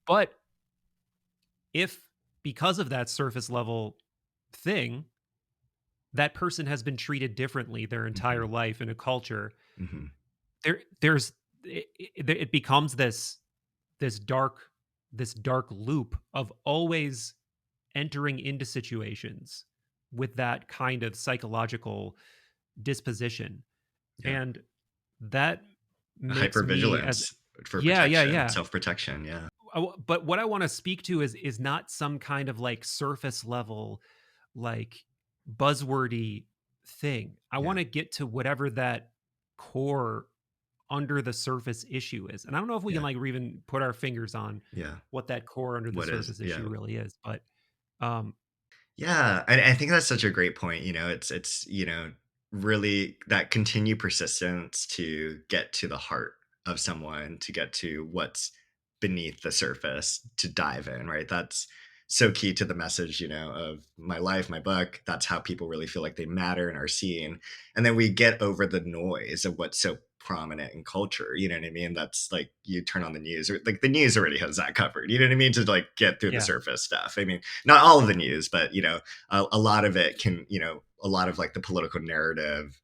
Speaker 2: But if because of that surface level thing, that person has been treated differently their entire
Speaker 1: mhm,
Speaker 2: life in a culture,
Speaker 1: mhm,
Speaker 2: there's it becomes this dark this dark loop of always entering into situations with that kind of psychological disposition.
Speaker 1: yeah.
Speaker 2: And that makes me as
Speaker 1: Hypervigilance for
Speaker 2: yeah, yeah,
Speaker 1: protection,
Speaker 2: yeah.
Speaker 1: self-protection, yeah.
Speaker 2: But what I want to speak to is not some kind of like surface level like buzzwordy thing. I
Speaker 1: Yeah,
Speaker 2: want to get to whatever that core under the surface issue is. And I don't know if we can
Speaker 1: yeah,
Speaker 2: like even put our fingers on
Speaker 1: yeah.
Speaker 2: what that core under the
Speaker 1: What is
Speaker 2: surface
Speaker 1: yeah.
Speaker 2: issue really is, but um
Speaker 1: Yeah, I think that's such a great point. It's really that continued persistence to get to the heart of someone, to get to what's beneath the surface, to dive in, right? so key to the message, of my life, my book. That's how people really feel like they matter and are seen. And then we get over the noise of what's so prominent in culture. You know what I mean? That's like you turn on the news, or like the news already has that covered. You know what I mean? To like get through the
Speaker 2: Yeah.
Speaker 1: surface stuff. I mean, not all of the news, but a lot of it can, a lot of like the political narrative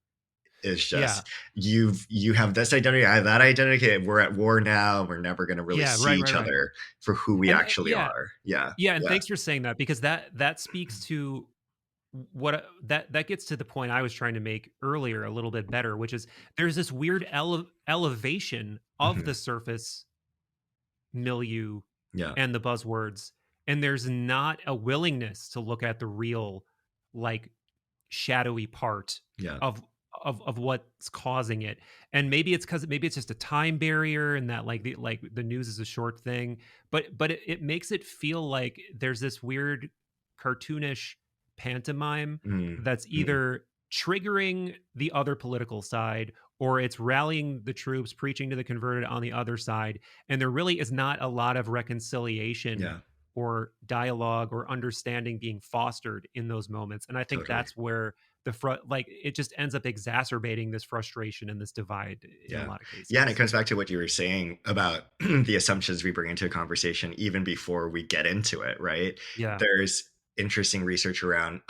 Speaker 1: is
Speaker 2: Yeah.
Speaker 1: just you have this identity, I have that identity. We're at war now. We're never going to really
Speaker 2: Yeah.
Speaker 1: see
Speaker 2: Right.
Speaker 1: each
Speaker 2: Right. Right.
Speaker 1: other for who we
Speaker 2: And
Speaker 1: actually
Speaker 2: yeah.
Speaker 1: are. Yeah,
Speaker 2: Yeah. And
Speaker 1: yeah.
Speaker 2: thanks for saying that, because that speaks to that gets to the point I was trying to make earlier a little bit better, which is there's this weird elevation of
Speaker 1: Hmm.
Speaker 2: the surface milieu
Speaker 1: Yeah,
Speaker 2: and the buzzwords, and there's not a willingness to look at the real, like, shadowy part
Speaker 1: yeah.
Speaker 2: of of what's causing it. And maybe it's because maybe it's just a time barrier, and that like the news is a short thing, but it makes it feel like there's this weird cartoonish pantomime
Speaker 1: Mm,
Speaker 2: that's
Speaker 1: mm,
Speaker 2: either triggering the other political side, or it's rallying the troops, preaching to the converted on the other side. And there really is not a lot of reconciliation
Speaker 1: yeah,
Speaker 2: or dialogue or understanding being fostered in those moments. And I think
Speaker 1: totally.
Speaker 2: that's where like it just ends up exacerbating this frustration and this divide in a
Speaker 1: Yeah.
Speaker 2: lot of
Speaker 1: Yeah. And it
Speaker 2: cases.
Speaker 1: comes back to what you were saying about the assumptions we bring into a conversation even before we get into it, right?
Speaker 2: Yeah.
Speaker 1: There's interesting research around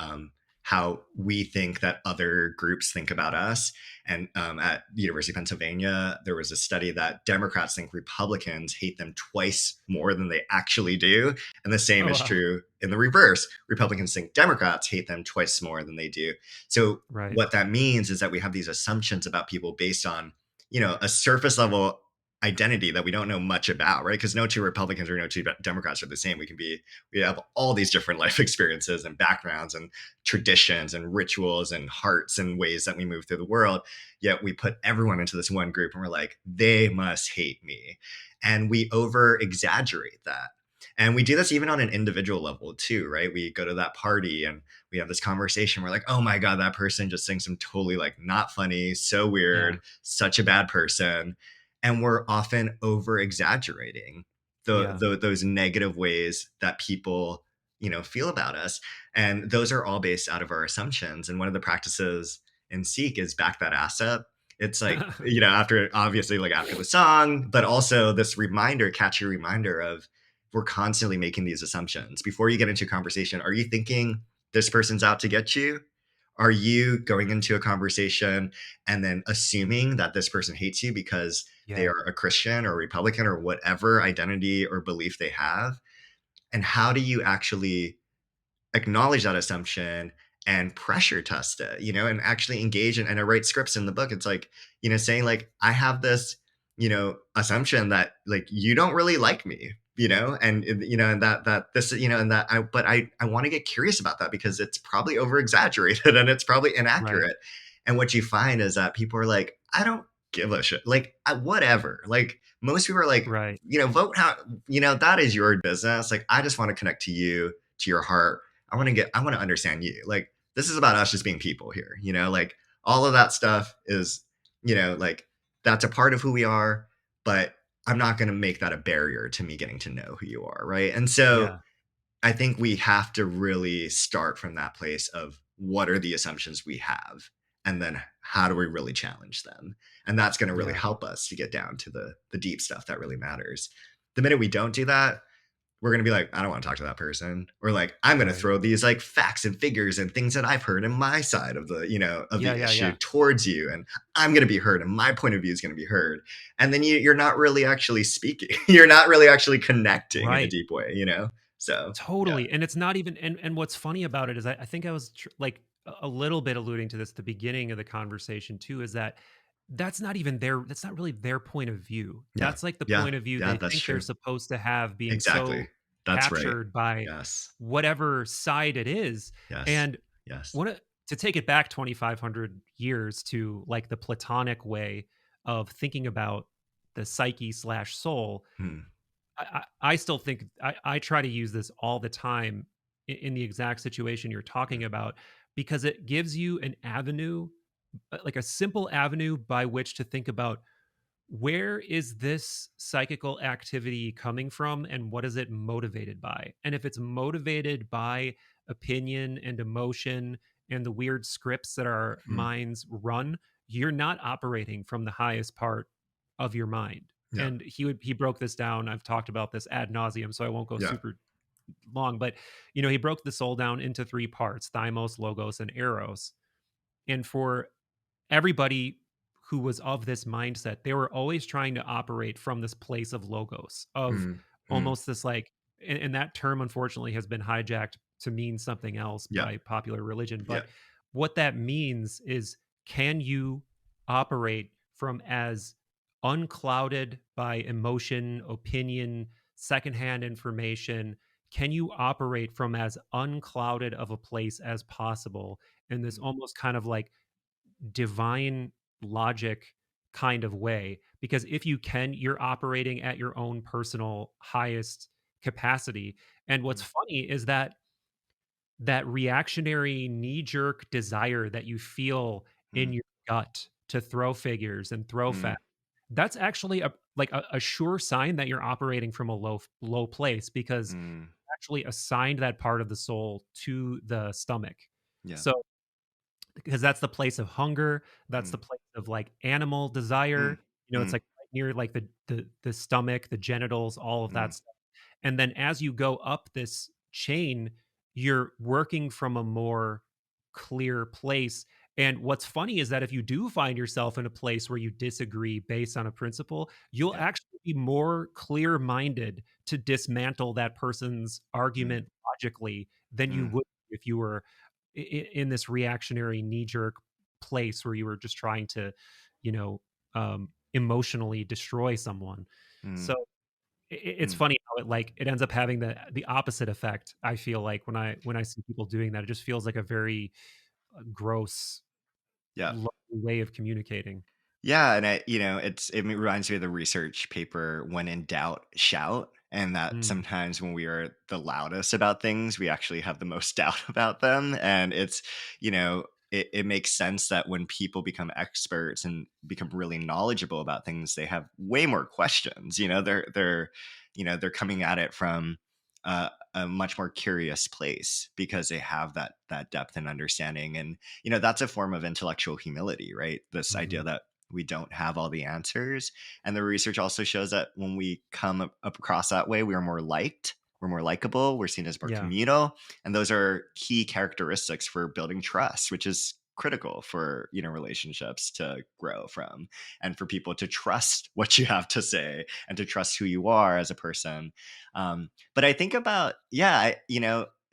Speaker 1: how we think that other groups think about us. And at the University of Pennsylvania, there was a study that Democrats think Republicans hate them twice more than they actually do. And the same
Speaker 2: Oh
Speaker 1: is
Speaker 2: wow.
Speaker 1: true in the reverse. Republicans think Democrats hate them twice more than they do. So,
Speaker 2: Right.
Speaker 1: what that means is that we have these assumptions about people based on a surface level identity that we don't know much about, right? Because no two Republicans or no two Democrats are the same. We have all these different life experiences and backgrounds and traditions and rituals and hearts and ways that we move through the world. Yet we put everyone into this one group and we're like, they must hate me. And we over exaggerate that. And we do this even on an individual level too, right? We go to that party and we have this conversation. We're like, oh my God, that person just thinks I'm totally like not funny, so
Speaker 2: Yeah.
Speaker 1: weird, such a bad person. And we're often over exaggerating
Speaker 2: Yeah.
Speaker 1: those negative ways that people, feel about us. And those are all based out of our assumptions. And one of the practices in Seek is back that asset. It's like, after obviously like after the song, but also this reminder, catchy reminder of we're constantly making these assumptions. Before you get into a conversation, are you thinking this person's out to get you? Are you going into a conversation and then assuming that this person hates you because they
Speaker 2: Yeah.
Speaker 1: are a Christian or Republican or whatever identity or belief they have? And how do you actually acknowledge that assumption and pressure test it, and actually engage and I write scripts in the book. It's like, saying like, I have this, assumption that like you don't really like me, and that this, and that but I want to get curious about that because it's probably over exaggerated and it's probably
Speaker 2: Right.
Speaker 1: inaccurate. And what you find is that people are like, I don't give a shit. Like, whatever. Like, most people are like,
Speaker 2: Right.
Speaker 1: vote how, that is your business. Like, I just want to connect to you, to your heart. I want to understand you. Like, this is about us just being people here, like all of that stuff is, like that's a part of who we are, but I'm not going to make that a barrier to me getting to know who you are. Right. And so
Speaker 2: Yeah.
Speaker 1: I think we have to really start from that place of what are the assumptions we have? And then how do we really challenge them? And that's going to really
Speaker 2: Yeah.
Speaker 1: help us to get down to the deep stuff that really matters. The minute we don't do that, we're going to be like, I don't want to talk to that person. Or like, I'm going to
Speaker 2: Right.
Speaker 1: throw these like facts and figures and things that I've heard in my side of the, of
Speaker 2: Yeah.
Speaker 1: the
Speaker 2: Yeah.
Speaker 1: issue
Speaker 2: Yeah.
Speaker 1: towards you. And I'm going to be heard and my point of view is going to be heard. And then you're not really actually speaking. You're not really actually connecting in a
Speaker 2: Right.
Speaker 1: deep way. So yeah.
Speaker 2: Totally. And it's not even, and what's funny about it is I think I was like a little bit alluding to this at the beginning of the conversation too, is that that's not really their point of view.
Speaker 1: Yeah.
Speaker 2: That's like the
Speaker 1: Yeah.
Speaker 2: point of view
Speaker 1: Yeah.
Speaker 2: they
Speaker 1: That's
Speaker 2: think they're
Speaker 1: true.
Speaker 2: supposed to have, being
Speaker 1: Exactly.
Speaker 2: so
Speaker 1: That's right.
Speaker 2: captured by
Speaker 1: Yes.
Speaker 2: whatever side it is.
Speaker 1: Yes.
Speaker 2: And
Speaker 1: Yes.
Speaker 2: one to take it back 2500 years to like the Platonic way of thinking about the psyche slash soul.
Speaker 1: Hmm.
Speaker 2: I still think I try to use this all the time in the exact situation you're talking about, because it gives you an avenue, like a simple avenue by which to think about where is this psychical activity coming from and what is it motivated by? And if it's motivated by opinion and emotion and the weird scripts that our
Speaker 1: Hmm.
Speaker 2: minds run, you're not operating from the highest part of your mind.
Speaker 1: Yeah.
Speaker 2: And he broke this down. I've talked about this ad nauseum, so I won't go
Speaker 1: Yeah.
Speaker 2: super long, but he broke the soul down into three parts: thymos, logos, and eros. And for everybody who was of this mindset, they were always trying to operate from this place of logos, of
Speaker 1: Mm. Mm.
Speaker 2: almost this like, and that term unfortunately has been hijacked to mean something else
Speaker 1: Yeah.
Speaker 2: by popular religion.
Speaker 1: Yeah.
Speaker 2: But what that means is, can you operate from as unclouded by emotion, opinion, secondhand information? Can you operate from as unclouded of a place as possible in this
Speaker 1: Mm.
Speaker 2: almost kind of like divine logic kind of way? Because if you can, you're operating at your own personal highest capacity. And what's
Speaker 1: Mm.
Speaker 2: funny is that that reactionary knee jerk desire that you feel in
Speaker 1: Mm.
Speaker 2: your gut to throw figures and throw
Speaker 1: Mm.
Speaker 2: fat, that's actually a sure sign that you're operating from a low place, because
Speaker 1: Mm.
Speaker 2: actually assigned that part of the soul to the stomach.
Speaker 1: Yeah.
Speaker 2: So because that's the place of hunger, that's
Speaker 1: Mm.
Speaker 2: the place of, like, animal desire,
Speaker 1: Mm.
Speaker 2: it's,
Speaker 1: Mm.
Speaker 2: like, right near, like, the stomach, the genitals, all of
Speaker 1: Mm.
Speaker 2: that stuff, and then as you go up this chain, you're working from a more clear place, and what's funny is that if you do find yourself in a place where you disagree based on a principle, you'll
Speaker 1: Yeah.
Speaker 2: actually be more clear-minded to dismantle that person's
Speaker 1: Mm.
Speaker 2: argument logically than you
Speaker 1: Mm.
Speaker 2: would if you were in this reactionary knee jerk place where you were just trying to, you know, emotionally destroy someone. So
Speaker 1: Mm.
Speaker 2: it's
Speaker 1: Mm.
Speaker 2: funny how it ends up having the opposite effect. I feel like when I see people doing that, it just feels like a very gross,
Speaker 1: Yeah.
Speaker 2: low way of communicating.
Speaker 1: Yeah, and it reminds me of the research paper, "When in doubt, shout," and that
Speaker 2: Mm,
Speaker 1: sometimes when we are the loudest about things, we actually have the most doubt about them, and it makes sense that when people become experts and become really knowledgeable about things, they have way more questions. They're coming at it from a much more curious place because they have that depth and understanding, and that's a form of intellectual humility, right? This idea
Speaker 2: mhm.
Speaker 1: that we don't have all the answers. And the research also shows that when we come up across that way, we are more liked, we're more likable, we're seen as more
Speaker 2: Yeah,
Speaker 1: communal. And those are key characteristics for building trust, which is critical for relationships to grow from, and for people to trust what you have to say and to trust who you are as a person. But I think about,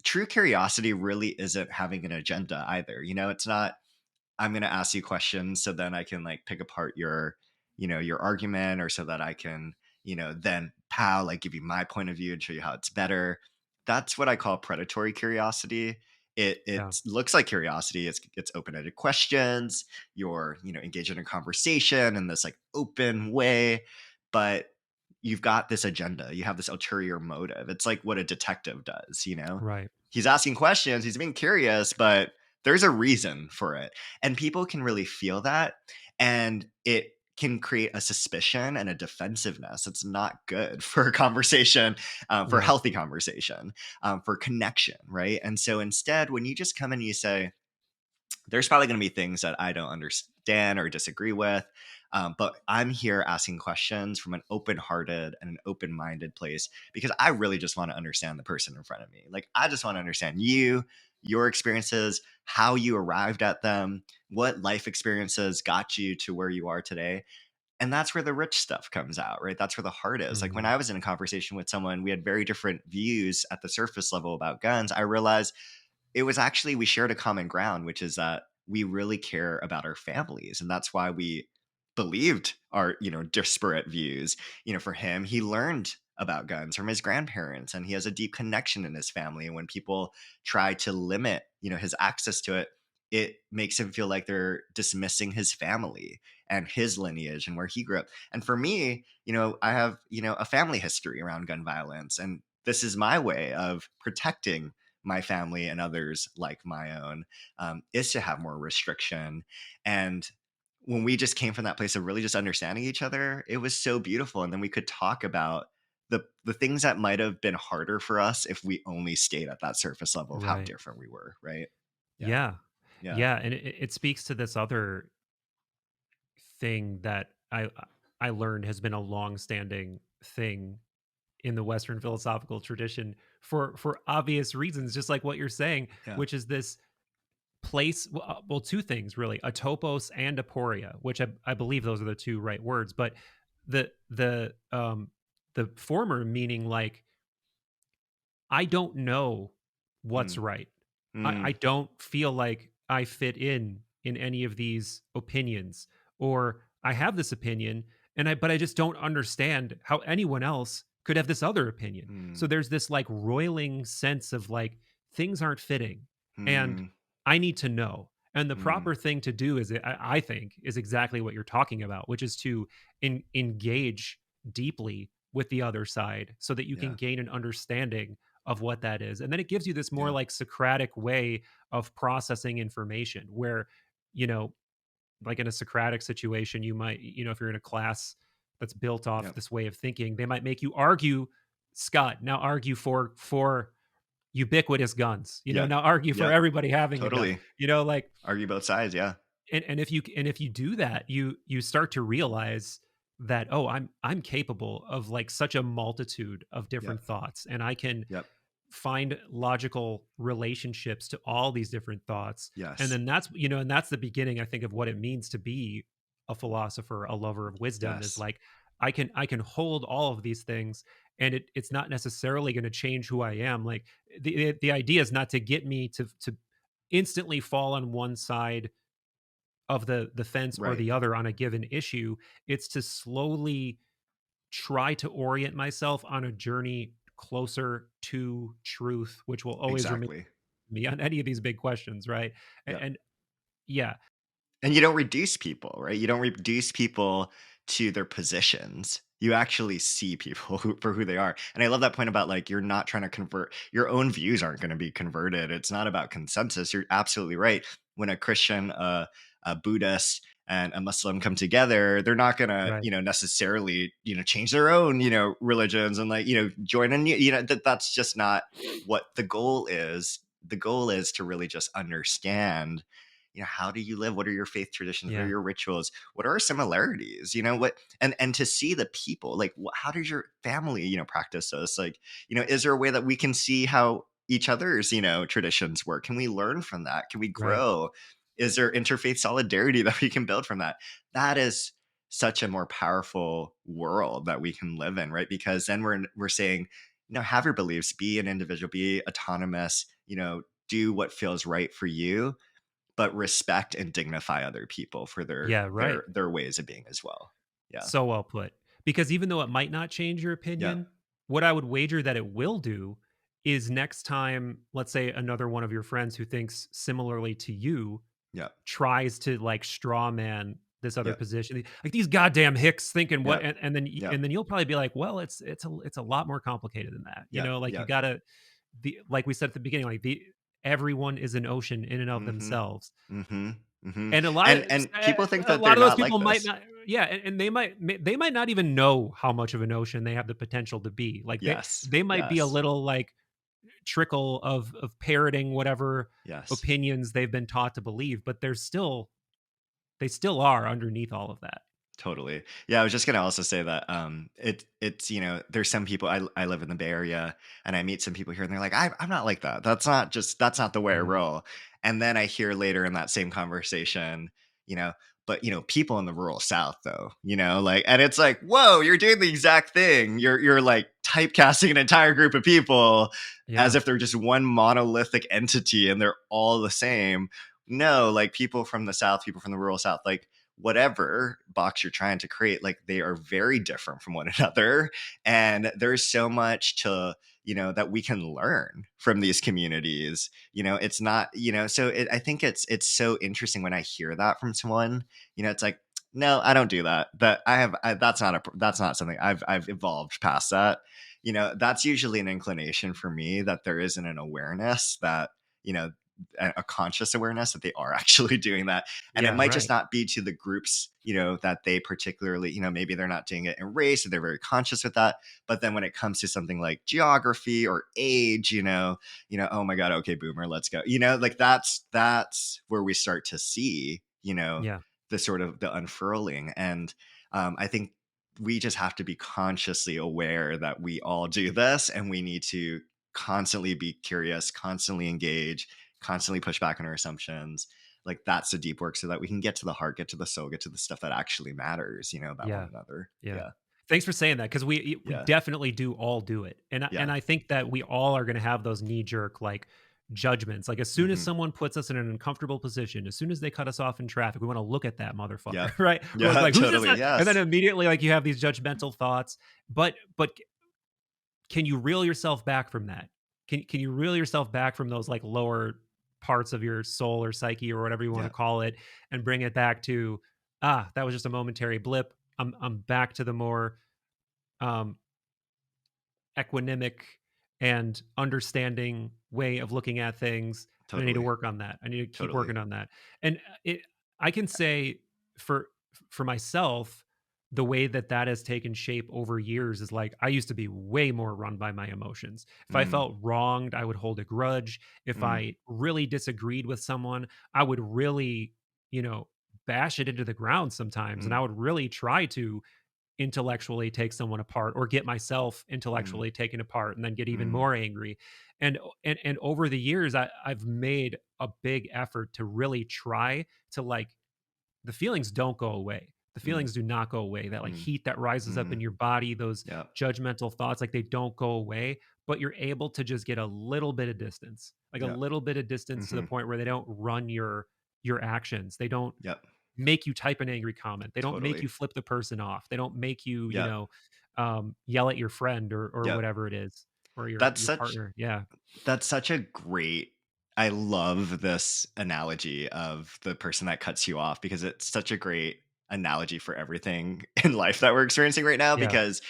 Speaker 1: true curiosity really isn't having an agenda either. It's not, I'm going to ask you questions so then I can like pick apart your argument, or so that I can, then like give you my point of view and show you how it's better. That's what I call predatory curiosity.
Speaker 2: yeah,
Speaker 1: It looks like curiosity. It's open-ended questions. You're, engaged in a conversation in this like open way, but you've got this agenda. You have this ulterior motive. It's like what a detective does.
Speaker 2: right.
Speaker 1: He's asking questions, he's being curious, but there's a reason for it. And people can really feel that. And it can create a suspicion and a defensiveness. It's not good for a conversation, for a
Speaker 2: Right.
Speaker 1: healthy conversation, for connection, right? And so instead, when you just come in and you say, there's probably going to be things that I don't understand or disagree with. But I'm here asking questions from an open hearted and an open minded place because I really just want to understand the person in front of me. Like, I just want to understand you, your experiences, how you arrived at them, what life experiences got you to where you are today. And that's where the rich stuff comes out, right? That's where the heart is. Like, when
Speaker 2: Mhm.
Speaker 1: I was in a conversation with someone, we had very different views at the surface level about guns. I realized it was actually, we shared a common ground, which is that we really care about our families. And that's why we believed our, disparate views. For him, he learned about guns from his grandparents and he has a deep connection in his family. And when people try to limit, his access to it, it makes him feel like they're dismissing his family and his lineage and where he grew up. And for me, I have, a family history around gun violence. And this is my way of protecting my family and others like my own, is to have more restriction. And when we just came from that place of really just understanding each other, it was so beautiful. And then we could talk about the things that might have been harder for us if we only stayed at that surface level of how
Speaker 2: Right.
Speaker 1: different we were, right? Yeah.
Speaker 2: Yeah.
Speaker 1: Yeah.
Speaker 2: Yeah, and it speaks to this other thing that I learned has been a long-standing thing in the Western philosophical tradition for obvious reasons, just like what you're saying,
Speaker 1: Yeah.
Speaker 2: which is this place. Well, two things really: a topos and aporia, which I believe those are the two right words. But the former meaning like I don't know what's
Speaker 1: Mm,
Speaker 2: right. I
Speaker 1: mm,
Speaker 2: don't feel like I fit in any of these opinions, or I have this opinion but I just don't understand how anyone else could have this other opinion. So
Speaker 1: mm,
Speaker 2: there's this like roiling sense of like things aren't fitting and
Speaker 1: mm,
Speaker 2: I need to know. And the
Speaker 1: mm.
Speaker 2: proper thing to do is I think is exactly what you're talking about, which is to engage deeply with the other side so that you can
Speaker 1: Yeah.
Speaker 2: gain an understanding of what that is. And then it gives you this more
Speaker 1: Yeah.
Speaker 2: like Socratic way of processing information where, you know, like in a Socratic situation, you might, if you're in a class that's built off
Speaker 1: Yep.
Speaker 2: this way of thinking, they might make you argue, Scott, now argue for ubiquitous guns,
Speaker 1: Yep.
Speaker 2: now argue for
Speaker 1: Yep.
Speaker 2: everybody having a gun,
Speaker 1: Totally.
Speaker 2: like
Speaker 1: Argue both sides. Yeah.
Speaker 2: and if you do that, you start to realize that oh, I'm capable of like such a multitude of
Speaker 1: Yep.
Speaker 2: different thoughts and I can
Speaker 1: Yep.
Speaker 2: find logical relationships to all these different thoughts. And
Speaker 1: Yes.
Speaker 2: then and that's the beginning I think of what it means to be a philosopher, a lover of wisdom is
Speaker 1: Yes.
Speaker 2: like I can hold all of these things and it's not necessarily going to change who I am. Like the idea is not to get me to instantly fall on one side of the fence or
Speaker 1: Right.
Speaker 2: the other on a given issue. It's to slowly try to orient myself on a journey closer to truth, which will always remain
Speaker 1: Exactly.
Speaker 2: me on any of these big questions, right?
Speaker 1: Yep.
Speaker 2: And yeah,
Speaker 1: And you don't reduce people, right? You don't reduce people to their positions. You actually see people for who they are. And I love that point about like, you're not trying to convert your own views aren't going to be converted. It's not about consensus. You're absolutely right. When a Christian, a Buddhist, and a Muslim come together, they're not going to,
Speaker 2: right.
Speaker 1: necessarily, change their own, religions and like, join in, that's just not what the goal is. The goal is to really just understand, how do you live, what are your faith traditions, what are
Speaker 2: Yeah.
Speaker 1: your rituals, what are similarities, what, and to see the people like how does your family practice this, like, is there a way that we can see how each other's traditions work, can we learn from that, can we
Speaker 2: Right.
Speaker 1: grow, is there interfaith solidarity that we can build from that? That is such a more powerful world that we can live in, right? Because then we're saying, have your beliefs, be an individual, be autonomous, do what feels right for you, but respect and dignify other people for their
Speaker 2: Yeah, right.
Speaker 1: their their ways of being as well. Yeah.
Speaker 2: So well put. Because even though it might not change your
Speaker 1: Yep.
Speaker 2: opinion, what I would wager that it will do is next time, let's say another one of your friends who thinks similarly to you
Speaker 1: Yep.
Speaker 2: tries to like straw man this other
Speaker 1: Yep.
Speaker 2: position, like these goddamn hicks thinking what,
Speaker 1: Yep. Yep.
Speaker 2: and then you'll probably be like, well, it's a lot more complicated than that,
Speaker 1: Yep.
Speaker 2: like you
Speaker 1: Yep.
Speaker 2: gotta the like we said at the beginning, like the everyone is an ocean in and of
Speaker 1: Mhm.
Speaker 2: themselves,
Speaker 1: Mhm. Mhm.
Speaker 2: and
Speaker 1: And people think
Speaker 2: a
Speaker 1: that they're
Speaker 2: lot of those
Speaker 1: not like
Speaker 2: people might
Speaker 1: this.
Speaker 2: not, yeah, and they might not even know how much of an ocean they have the potential to be. Like
Speaker 1: Yes.
Speaker 2: they might be a
Speaker 1: Yes.
Speaker 2: little like trickle of parroting whatever
Speaker 1: Yes.
Speaker 2: opinions they've been taught to believe, but they still are underneath all of that.
Speaker 1: Totally. Yeah, I was just gonna also say that it's there's some people, I live in the Bay Area and I meet some people here and they're like, I'm not like that. That's not the way I
Speaker 2: Yeah.
Speaker 1: roll. And then I hear later in that same conversation, you know, but people in the rural South though, like, and it's like, whoa, you're doing the exact thing. You're like typecasting an entire group of people as
Speaker 2: Yeah.
Speaker 1: if they're just one monolithic entity and they're all the same. No, like people from the South, people from the rural South, like whatever box you're trying to create, like they are very different from one another, and there's so much to that we can learn from these communities. It's not, I think it's so interesting when I hear that from someone. It's like, no, I don't do that, that's not something I've evolved past that. That's usually an inclination for me that there isn't an awareness that, you know a conscious awareness that they are actually doing that. And it
Speaker 2: Yeah,
Speaker 1: might just
Speaker 2: right.
Speaker 1: not be to the groups, that they particularly, maybe they're not doing it in race, or they're very conscious with that. But then when it comes to something like geography or age, oh my God, okay, boomer, let's go. Like that's where we start to see,
Speaker 2: Yeah.
Speaker 1: the sort of the unfurling. And I think we just have to be consciously aware that we all do this, and we need to constantly be curious, constantly engage, constantly push back on our assumptions. Like that's the deep work, so that we can get to the heart, get to the soul, get to the stuff that actually matters, about one
Speaker 2: Yeah.
Speaker 1: another.
Speaker 2: Yeah.
Speaker 1: Yeah.
Speaker 2: Thanks for saying that, because we
Speaker 1: Yeah.
Speaker 2: definitely do all do it. And
Speaker 1: Yeah.
Speaker 2: I think that we all are gonna have those knee jerk, like, judgments. Like, as soon as
Speaker 1: Hmm.
Speaker 2: someone puts us in an uncomfortable position, as soon as they cut us off in traffic, we wanna look at that
Speaker 1: Yeah.
Speaker 2: motherfucker, right? We're
Speaker 1: Yeah.
Speaker 2: like, "Who's this
Speaker 1: Totally.
Speaker 2: guy?" And then
Speaker 1: Yes.
Speaker 2: immediately, like, you have these judgmental thoughts. But can you reel yourself back from that? Can you reel yourself back from those, like, lower parts of your soul or psyche or whatever you wanna
Speaker 1: Yeah.
Speaker 2: call it, and bring it back to, "Ah, that was just a momentary blip. I'm back to the more, um, equanimic and understanding way of looking at things, and I need to
Speaker 1: Totally.
Speaker 2: work on that. I need to keep
Speaker 1: Totally.
Speaker 2: working on that." And it I can say for for myself, the way that that has taken shape over years is, like, I used to be way more run by my emotions. If I
Speaker 1: Mm,
Speaker 2: felt wronged, I would hold a grudge. If
Speaker 1: mm,
Speaker 2: I really disagreed with someone, I would really, you know, bash it into the ground sometimes, and I
Speaker 1: mm,
Speaker 2: would really try to intellectually take someone apart, or get myself
Speaker 1: mm,
Speaker 2: intellectually taken apart and then get even
Speaker 1: mm,
Speaker 2: more angry. And over the years, I've made a big effort to really try to, like, the feelings don't go away. The
Speaker 1: mm,
Speaker 2: feelings do not go away. That, like,
Speaker 1: mm,
Speaker 2: heat that rises up in
Speaker 1: mm.
Speaker 2: your body, those
Speaker 1: Yeah.
Speaker 2: judgmental thoughts, like, they don't go away, but you're able to just get a little bit of distance, like a
Speaker 1: Yeah.
Speaker 2: little bit of distance, to the
Speaker 1: Hmm.
Speaker 2: point where they don't run your actions. They don't
Speaker 1: Yep.
Speaker 2: make you type an angry comment. They don't make
Speaker 1: Totally.
Speaker 2: you flip the person off. They don't make you,
Speaker 1: Yep.
Speaker 2: yell at your friend, or
Speaker 1: Yep.
Speaker 2: whatever it is, or
Speaker 1: That's
Speaker 2: your
Speaker 1: such
Speaker 2: partner. Yeah.
Speaker 1: That's such a great I love this analogy of the person that cuts you off, because it's such a great analogy for everything in life that we're experiencing right now.
Speaker 2: Yeah.
Speaker 1: Because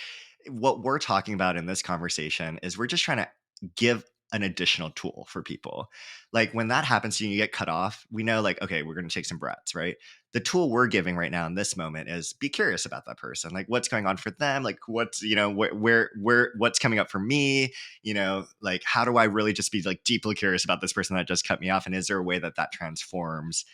Speaker 1: what we're talking about in this conversation is we're just trying to give an additional tool for people. Like when that happens to you, you get cut off, we know, like, okay, we're going to take some breaths, right? The tool we're giving right now in this moment is be curious about that person. Like what's going on for them? Like what's, what's coming up for me? Like how do I really just be like deeply curious about this person that just cut me off? And is there a way that that transforms,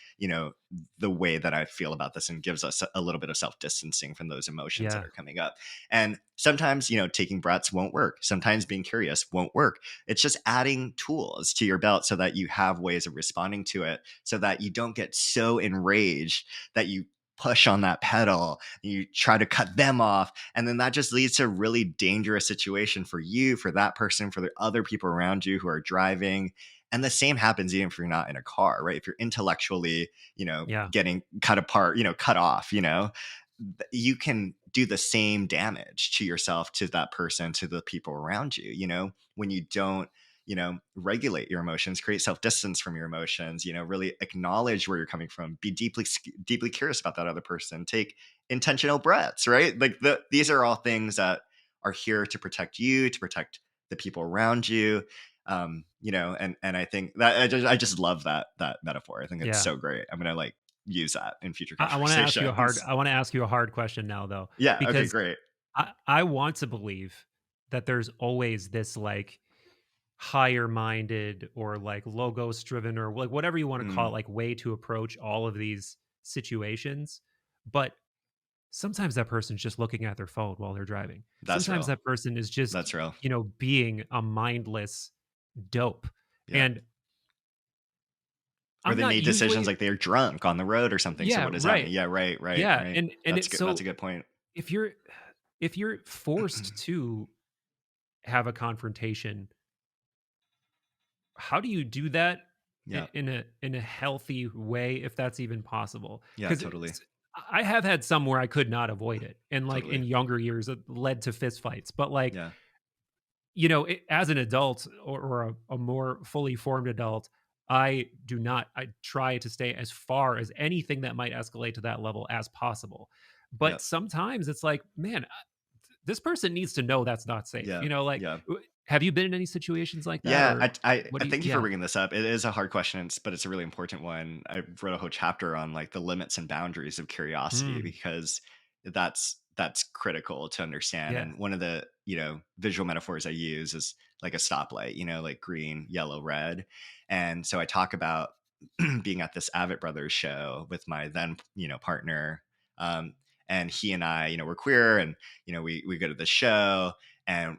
Speaker 1: the way that I feel about this, and gives us a little bit of self distancing from those emotions that
Speaker 2: Yeah.
Speaker 1: are coming up? And sometimes, taking breaths won't work. Sometimes being curious won't work. It's just adding tools to your belt so that you have ways of responding to it, so that you don't get so enraged that you push on that pedal, you try to cut them off, and then that just leads to a really dangerous situation for you, for that person, for the other people around you who are driving. And the same happens even if you're not in a car, right? If you're intellectually,
Speaker 2: Yeah.
Speaker 1: getting cut apart, cut off, you can do the same damage to yourself, to that person, to the people around you, when you don't, regulate your emotions, create self distance from your emotions, really acknowledge where you're coming from, be deeply curious about that other person, take intentional breaths, right? Like these are all things that are here to protect you, to protect the people around you. And I think that I just love that metaphor. I think it's
Speaker 2: Yeah.
Speaker 1: so great. I'm gonna like use that in future
Speaker 2: I wanna ask you a hard
Speaker 1: conversations.
Speaker 2: I wanna ask you a hard question now, though,
Speaker 1: Yeah. Okay.
Speaker 2: because
Speaker 1: Great.
Speaker 2: I want to believe that there's always this, like, higher minded, or, like, logos driven, or, like, whatever you wanna call it,
Speaker 1: Mm,
Speaker 2: like, way to approach all of these situations. But sometimes that person's just looking at their phone while they're driving.
Speaker 1: that's
Speaker 2: Sometimes
Speaker 1: real.
Speaker 2: that person is just,
Speaker 1: That's real.
Speaker 2: being a mindless dope.
Speaker 1: Yeah.
Speaker 2: And
Speaker 1: Or
Speaker 2: I'm
Speaker 1: they
Speaker 2: not
Speaker 1: made decisions
Speaker 2: usually.
Speaker 1: like they're drunk on the road or something. So
Speaker 2: Yeah,
Speaker 1: what does that mean?
Speaker 2: right.
Speaker 1: Yeah. Right. Right.
Speaker 2: Yeah,
Speaker 1: Right.
Speaker 2: and
Speaker 1: That's
Speaker 2: it's
Speaker 1: good. That's a
Speaker 2: so,
Speaker 1: good point.
Speaker 2: if you're if you're forced to have a confrontation, how do you do that
Speaker 1: Yeah.
Speaker 2: in a healthy way, if that's even possible?
Speaker 1: Yeah.
Speaker 2: Because
Speaker 1: Totally.
Speaker 2: I have had some where I could not avoid it, and, like, in
Speaker 1: Totally.
Speaker 2: younger years, it led to fistfights. But, like,
Speaker 1: Yeah.
Speaker 2: as an adult, or a more fully formed adult, I do not. I try to stay as far as anything that might escalate to that level as possible. But
Speaker 1: Yeah.
Speaker 2: sometimes it's like, man, this person needs to know that's not safe.
Speaker 1: Yeah.
Speaker 2: Like,
Speaker 1: Yeah.
Speaker 2: Have you been in any situations like that,
Speaker 1: Yeah,
Speaker 2: or
Speaker 1: I
Speaker 2: what do you?
Speaker 1: thank you for
Speaker 2: Yeah.
Speaker 1: bringing this up. It is a hard question, but it's a really important one. I wrote a whole chapter on like the limits and boundaries of curiosity
Speaker 2: Mm,
Speaker 1: because that's critical to understand.
Speaker 2: yeah.
Speaker 1: And one of the, visual metaphors I use is like a stoplight, like green, yellow, red. And so I talk about being at this Avett Brothers show with my then, partner. Um, and he and I, we're queer, and we go to the show, and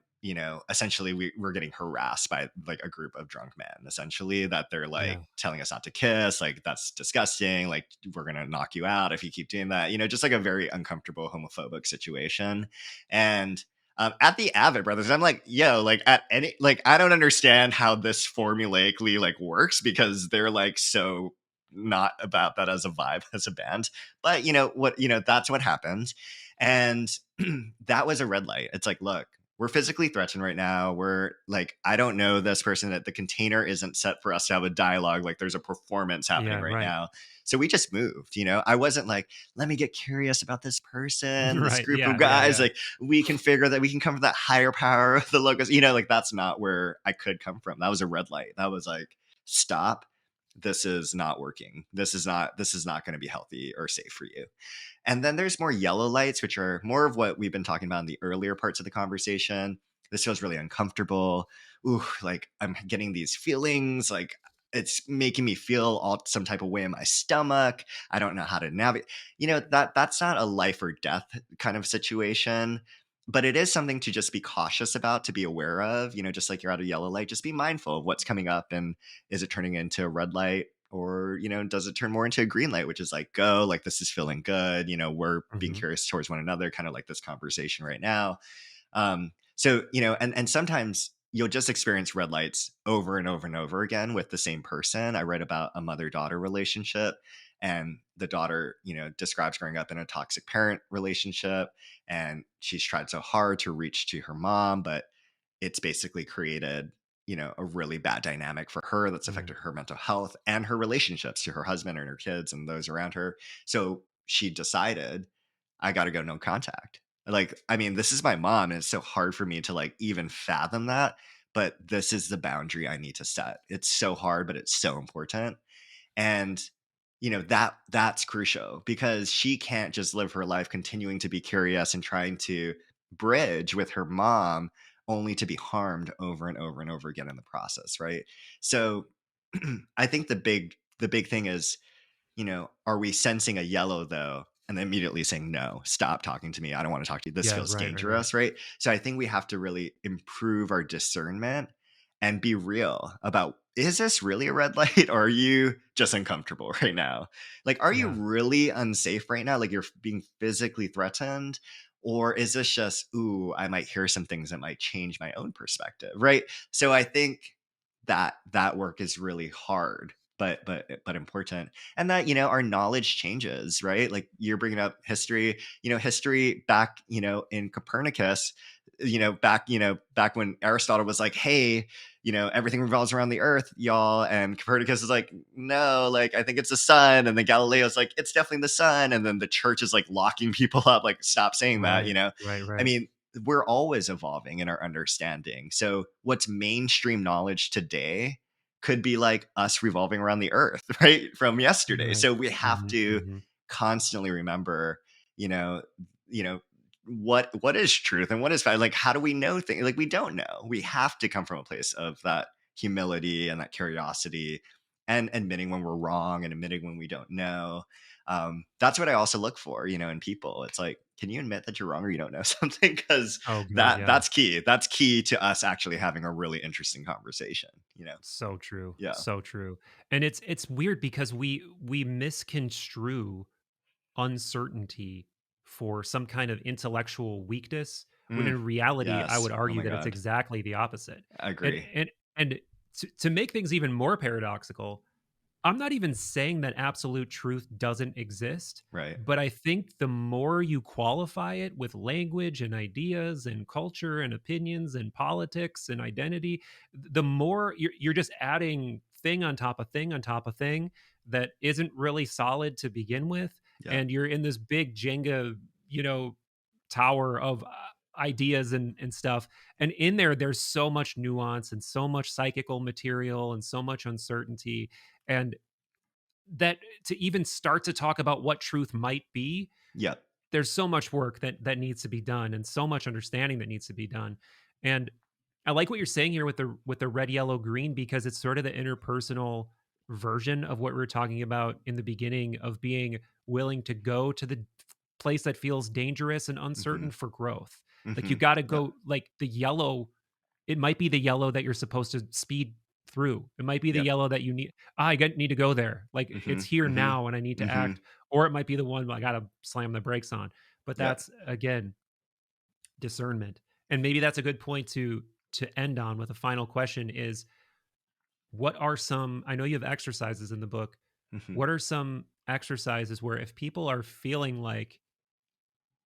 Speaker 1: essentially we're getting harassed by like a group of drunk men, essentially, that they're like
Speaker 2: Yeah.
Speaker 1: telling us not to kiss, like that's disgusting, like we're gonna knock you out if you keep doing that, just like a very uncomfortable homophobic situation. And at the Avid Brothers, I'm like, yo, like at any, like I don't understand how this formulaically like works, because they're like so not about that as a vibe as a band. But that's what happened. And that was a red light. It's like, look, we're physically threatened right now. We're like, I don't know this person, that the container isn't set for us to have a dialogue. Like there's a performance happening
Speaker 2: Yeah.
Speaker 1: right
Speaker 2: Right.
Speaker 1: now. So we just moved. I wasn't like, let me get curious about this person, this
Speaker 2: Right.
Speaker 1: group of
Speaker 2: Yeah. Yeah.
Speaker 1: guys.
Speaker 2: Yeah.
Speaker 1: Like we can figure that we can come from that higher power of the logos, like that's not where I could come from. That was a red light. That was like, stop. This is not working. This is not going to be healthy or safe for you. And then there's more yellow lights, which are more of what we've been talking about in the earlier parts of the conversation. This feels really uncomfortable. Ooh, like I'm getting these feelings, like it's making me feel all some type of way in my stomach. I don't know how to navigate. That's not a life or death kind of situation, but it is something to just be cautious about, to be aware of. Just like you're at a yellow light, just be mindful of what's coming up, and is it turning into a red light, or does it turn more into a green light, which is like, go, like this is feeling good, we're being
Speaker 2: Hmm.
Speaker 1: curious towards one another, kind of like this conversation right now. So, and sometimes you'll just experience red lights over and over and over again with the same person. I write about a mother-daughter relationship, and the daughter, describes growing up in a toxic parent relationship, and she's tried so hard to reach to her mom, but it's basically created, a really bad dynamic for her that's
Speaker 2: Yeah.
Speaker 1: affected her mental health and her relationships to her husband and her kids and those around her. So she decided, I got to go no contact. Like, I mean, this is my mom, and it's so hard for me to like even fathom that, but this is the boundary I need to set. It's so hard, but it's so important. And that's crucial, because she can't just live her life continuing to be curious and trying to bridge with her mom, only to be harmed over and over and over again in the process, right? So I think the big thing is, are we sensing a yellow though, and then immediately saying, no, stop talking to me, I don't want to talk to you, this
Speaker 2: Yeah.
Speaker 1: feels
Speaker 2: Right. Right. Right.
Speaker 1: dangerous, right? So I think we have to really improve our discernment and be real about, is this really a red light, or are you just uncomfortable right now? Like, are you
Speaker 2: Yeah.
Speaker 1: really unsafe right now, like you're being physically threatened? Or is this just, ooh, I might hear some things that might change my own perspective, right? So I think that work is really hard, but important. And that, our knowledge changes, right? Like you're bringing up history, history back, in Copernicus, back when Aristotle was like, hey, everything revolves around the earth, y'all, and Copernicus is like, no, like I think it's the sun, and then Galileo's like, it's definitely the sun, and then the church is like locking people up, like stop saying that,
Speaker 2: Right. Right.
Speaker 1: I
Speaker 2: Right.
Speaker 1: mean, we're always evolving in our understanding. So what's mainstream knowledge today could be like us revolving around the earth, right? From yesterday.
Speaker 2: Right.
Speaker 1: So we have
Speaker 2: Hmm.
Speaker 1: to
Speaker 2: Hmm.
Speaker 1: constantly remember, you know, you know, what is truth and what is fact. Like, how do we know things? Like, we don't know. We have to come from a place of that humility and that curiosity, and admitting when we're wrong and admitting when we don't know. That's what I also look for, in people. It's like, can you admit that you're wrong or you don't know something? Because
Speaker 2: Oh, good.
Speaker 1: that
Speaker 2: Yeah.
Speaker 1: that's key. That's key to us actually having a really interesting conversation.
Speaker 2: So true.
Speaker 1: Yeah.
Speaker 2: So true. And it's weird because we misconstrue uncertainty for some kind of intellectual weakness, when
Speaker 1: Mm,
Speaker 2: in reality I
Speaker 1: yes.
Speaker 2: would
Speaker 1: Oh
Speaker 2: argue
Speaker 1: my
Speaker 2: that it's
Speaker 1: God.
Speaker 2: exactly the opposite.
Speaker 1: I
Speaker 2: And
Speaker 1: agree.
Speaker 2: and to make things even more paradoxical, I'm not even saying that absolute truth doesn't exist,
Speaker 1: Right.
Speaker 2: but I think the more you qualify it with language and ideas and culture and opinions and politics and identity, the more you're just adding thing on top of thing on top of thing that isn't really solid to begin with.
Speaker 1: Yeah.
Speaker 2: And you're in this big Jenga, you know, tower ideas and stuff. And in there, there's so much nuance and so much psychical material and so much uncertainty. And that to even start to talk about what truth might be,
Speaker 1: Yep.
Speaker 2: there's so much work that needs to be done and so much understanding that needs to be done. And I like what you're saying here with the red, yellow, green, because it's sort of the interpersonal version of what we were talking about in the beginning of being willing to go to the place that feels dangerous and
Speaker 1: Hmm.
Speaker 2: uncertain for growth. Like you
Speaker 1: Hmm.
Speaker 2: got to
Speaker 1: Yep.
Speaker 2: go, like the yellow, it might be the yellow that you're supposed to speed through. It might be the
Speaker 1: Yep.
Speaker 2: yellow that you need. Need to go there. Like
Speaker 1: Hmm.
Speaker 2: it's here
Speaker 1: Hmm.
Speaker 2: now and I need to
Speaker 1: Hmm.
Speaker 2: act. Or it might be the one I got to slam the brakes on. But
Speaker 1: Yep.
Speaker 2: that's again discernment. And maybe that's a good point to end on with a final question is what are some, I know you have exercises in the book.
Speaker 1: Hmm.
Speaker 2: What are some exercises where if people are feeling like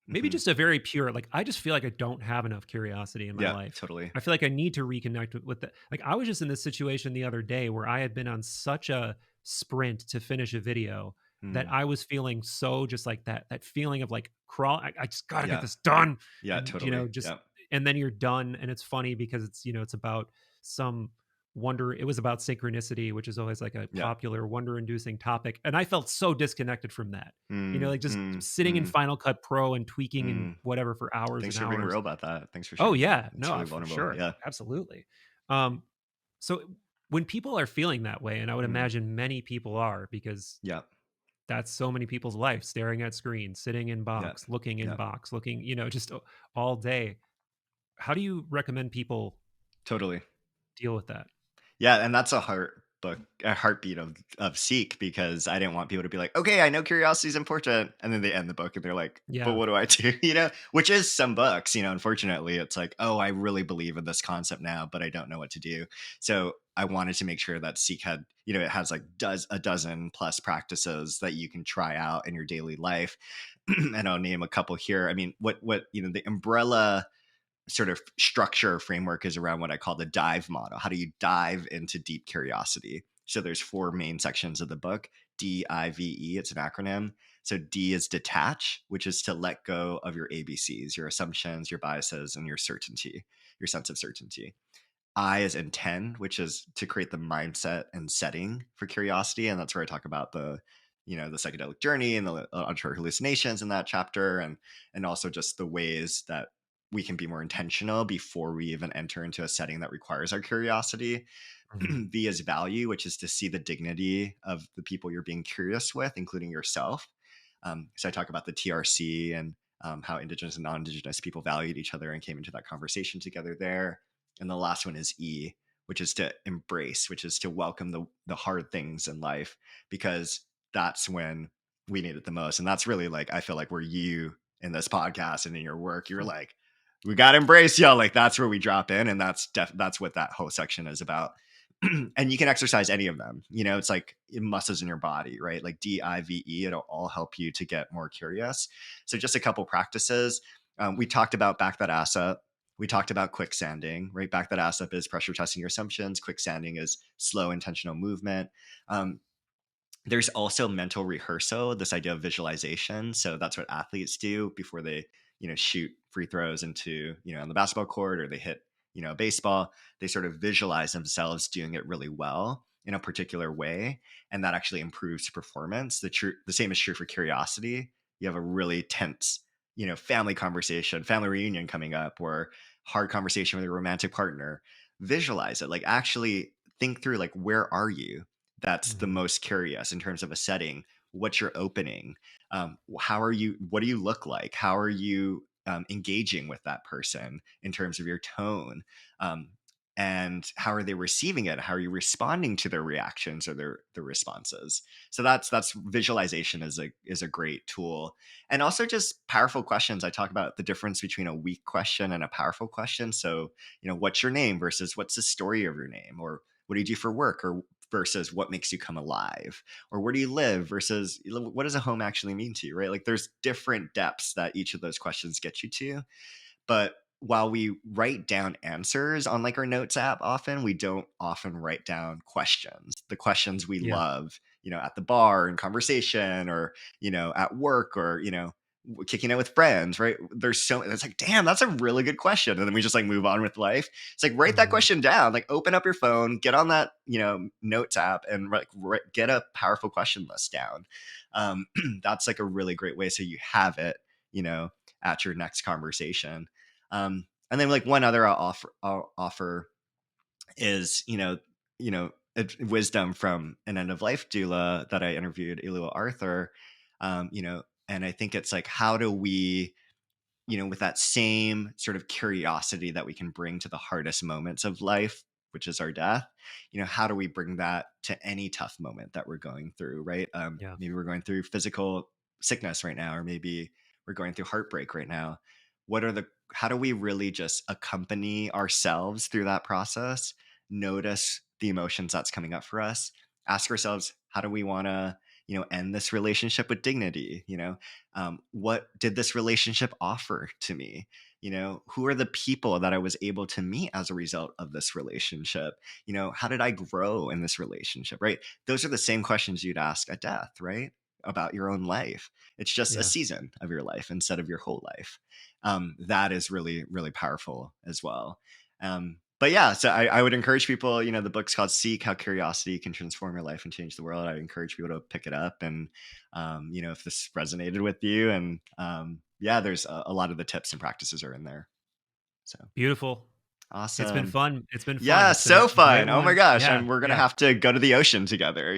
Speaker 2: maybe
Speaker 1: Hmm.
Speaker 2: just a very pure, like, I just feel like I don't have enough curiosity in my
Speaker 1: Yeah,
Speaker 2: life.
Speaker 1: totally.
Speaker 2: I feel like I need to reconnect with the, like, I was just in this situation the other day where I had been on such a sprint to finish a video that
Speaker 1: Mm.
Speaker 2: I was feeling so just like that feeling of like crawl. I just gotta get
Speaker 1: Yeah.
Speaker 2: this done.
Speaker 1: Yeah,
Speaker 2: And,
Speaker 1: totally.
Speaker 2: just,
Speaker 1: Yeah.
Speaker 2: and then you're done. And it's funny because it's, it's about some wonder. It was about synchronicity, which is always like a
Speaker 1: Yeah.
Speaker 2: popular wonder inducing topic. And I felt so disconnected from that,
Speaker 1: Mm,
Speaker 2: like just
Speaker 1: mm,
Speaker 2: sitting in
Speaker 1: mm,
Speaker 2: Final Cut Pro and tweaking and
Speaker 1: mm.
Speaker 2: whatever for hours
Speaker 1: Thanks
Speaker 2: and
Speaker 1: for being
Speaker 2: hours.
Speaker 1: real about that. Thanks for
Speaker 2: Oh
Speaker 1: sharing that.
Speaker 2: yeah,
Speaker 1: It's
Speaker 2: no,
Speaker 1: really
Speaker 2: for
Speaker 1: vulnerable.
Speaker 2: sure,
Speaker 1: Yeah.
Speaker 2: absolutely. Um, so when people are feeling that way, and I would
Speaker 1: Mm.
Speaker 2: imagine many people are, because
Speaker 1: Yeah.
Speaker 2: that's so many people's life, staring at screens, sitting in
Speaker 1: Yeah.
Speaker 2: box, looking in
Speaker 1: Yeah.
Speaker 2: box, looking, just all day. How do you recommend people
Speaker 1: Totally.
Speaker 2: deal with that?
Speaker 1: Yeah, and that's a heartbeat of Seek, because I didn't want people to be like, okay, I know curiosity is important, and then they end the book and they're like, but
Speaker 2: Yeah.
Speaker 1: what do I do? Which is some books. Unfortunately, it's like, oh, I really believe in this concept now, but I don't know what to do. So I wanted to make sure that Seek had, it has like a dozen plus practices that you can try out in your daily life. And I'll name a couple here. I mean, what the umbrella sort of structure framework is around what I call the dive model. How do you dive into deep curiosity? So there's four main sections of the book. DIVE, it's an acronym. So D is detach, which is to let go of your ABCs, your assumptions, your biases, and your certainty, your sense of certainty. I is intend, which is to create the mindset and setting for curiosity. And that's where I talk about the psychedelic journey and the auditory hallucinations in that chapter. And also just the ways that we can be more intentional before we even enter into a setting that requires our curiosity.
Speaker 2: Mhm.
Speaker 1: V is value, which is to see the dignity of the people you're being curious with, including yourself. So I talk about the TRC and how Indigenous and non-Indigenous people valued each other and came into that conversation together there. And the last one is E, which is to embrace, which is to welcome the hard things in life, because that's when we need it the most. And that's really like, I feel like where you in this podcast and in your work, you're like, we got to embrace y'all. Like that's where we drop in. And that's what that whole section is about. And you can exercise any of them. It's like muscles in your body, right? Like DIVE, it'll all help you to get more curious. So just a couple practices. We talked about back that ass up. We talked about quicksanding, right? Back that ass up is pressure testing your assumptions. Quicksanding is slow intentional movement. Um, there's also mental rehearsal, this idea of visualization. So that's what athletes do before they, shoot free throws into, on the basketball court, or they hit, a baseball. They sort of visualize themselves doing it really well in a particular way. And that actually improves performance. The same is true for curiosity. You have a really tense, family conversation, family reunion coming up, or hard conversation with your romantic partner. Visualize it, like actually think through, like, where are you? That's the
Speaker 2: Mhm.
Speaker 1: most curious in terms of a setting. What's your opening? How are you? What do you look like? How are you engaging with that person in terms of your tone? Um, and how are they receiving it? How are you responding to their reactions or their responses? So that's visualization is a great tool. And also just powerful questions. I talk about the difference between a weak question and a powerful question. So, what's your name versus what's the story of your name, or what do you do for work, or versus what makes you come alive, or where do you live versus what does a home actually mean to you, right? Like there's different depths that each of those questions get you to. But while we write down answers on like our notes app, often we don't often write down questions, the questions we
Speaker 2: Yeah.
Speaker 1: love, at the bar in conversation, or at work, or kicking it with friends, right? It's like, damn, that's a really good question. And then we just like move on with life. It's like, write that
Speaker 2: Mhm.
Speaker 1: question down, like open up your phone, get on that, notes app and like get a powerful question list down. That's like a really great way. So you have it, you know, at your next conversation. And then like one other I'll offer is, wisdom from an end of life doula that I interviewed, Elua Arthur. And I think it's like, how do we, with that same sort of curiosity that we can bring to the hardest moments of life, which is our death, how do we bring that to any tough moment that we're going through, right?
Speaker 2: Yeah.
Speaker 1: Maybe we're going through physical sickness right now, or maybe we're going through heartbreak right now. How do we really just accompany ourselves through that process, notice the emotions that's coming up for us, ask ourselves, how do we want to, end this relationship with dignity? What did this relationship offer to me? Who are the people that I was able to meet as a result of this relationship? How did I grow in this relationship, right? Those are the same questions you'd ask at death, right? About your own life. It's just a
Speaker 2: Yeah.
Speaker 1: season of your life instead of your whole life. That is really, really powerful as well. But yeah, so I would encourage people, the book's called Seek How Curiosity Can Transform Your Life and Change the World. I encourage people to pick it up and, if this resonated with you. And yeah, there's a lot of the tips and practices are in there. So
Speaker 2: Beautiful. It's been
Speaker 1: awesome.
Speaker 2: fun. It's been fun.
Speaker 1: Yeah,
Speaker 2: It's been a
Speaker 1: so
Speaker 2: great
Speaker 1: fun. Oh my
Speaker 2: one.
Speaker 1: gosh.
Speaker 2: Yeah.
Speaker 1: And we're going to
Speaker 2: Yeah.
Speaker 1: have to go to the ocean together,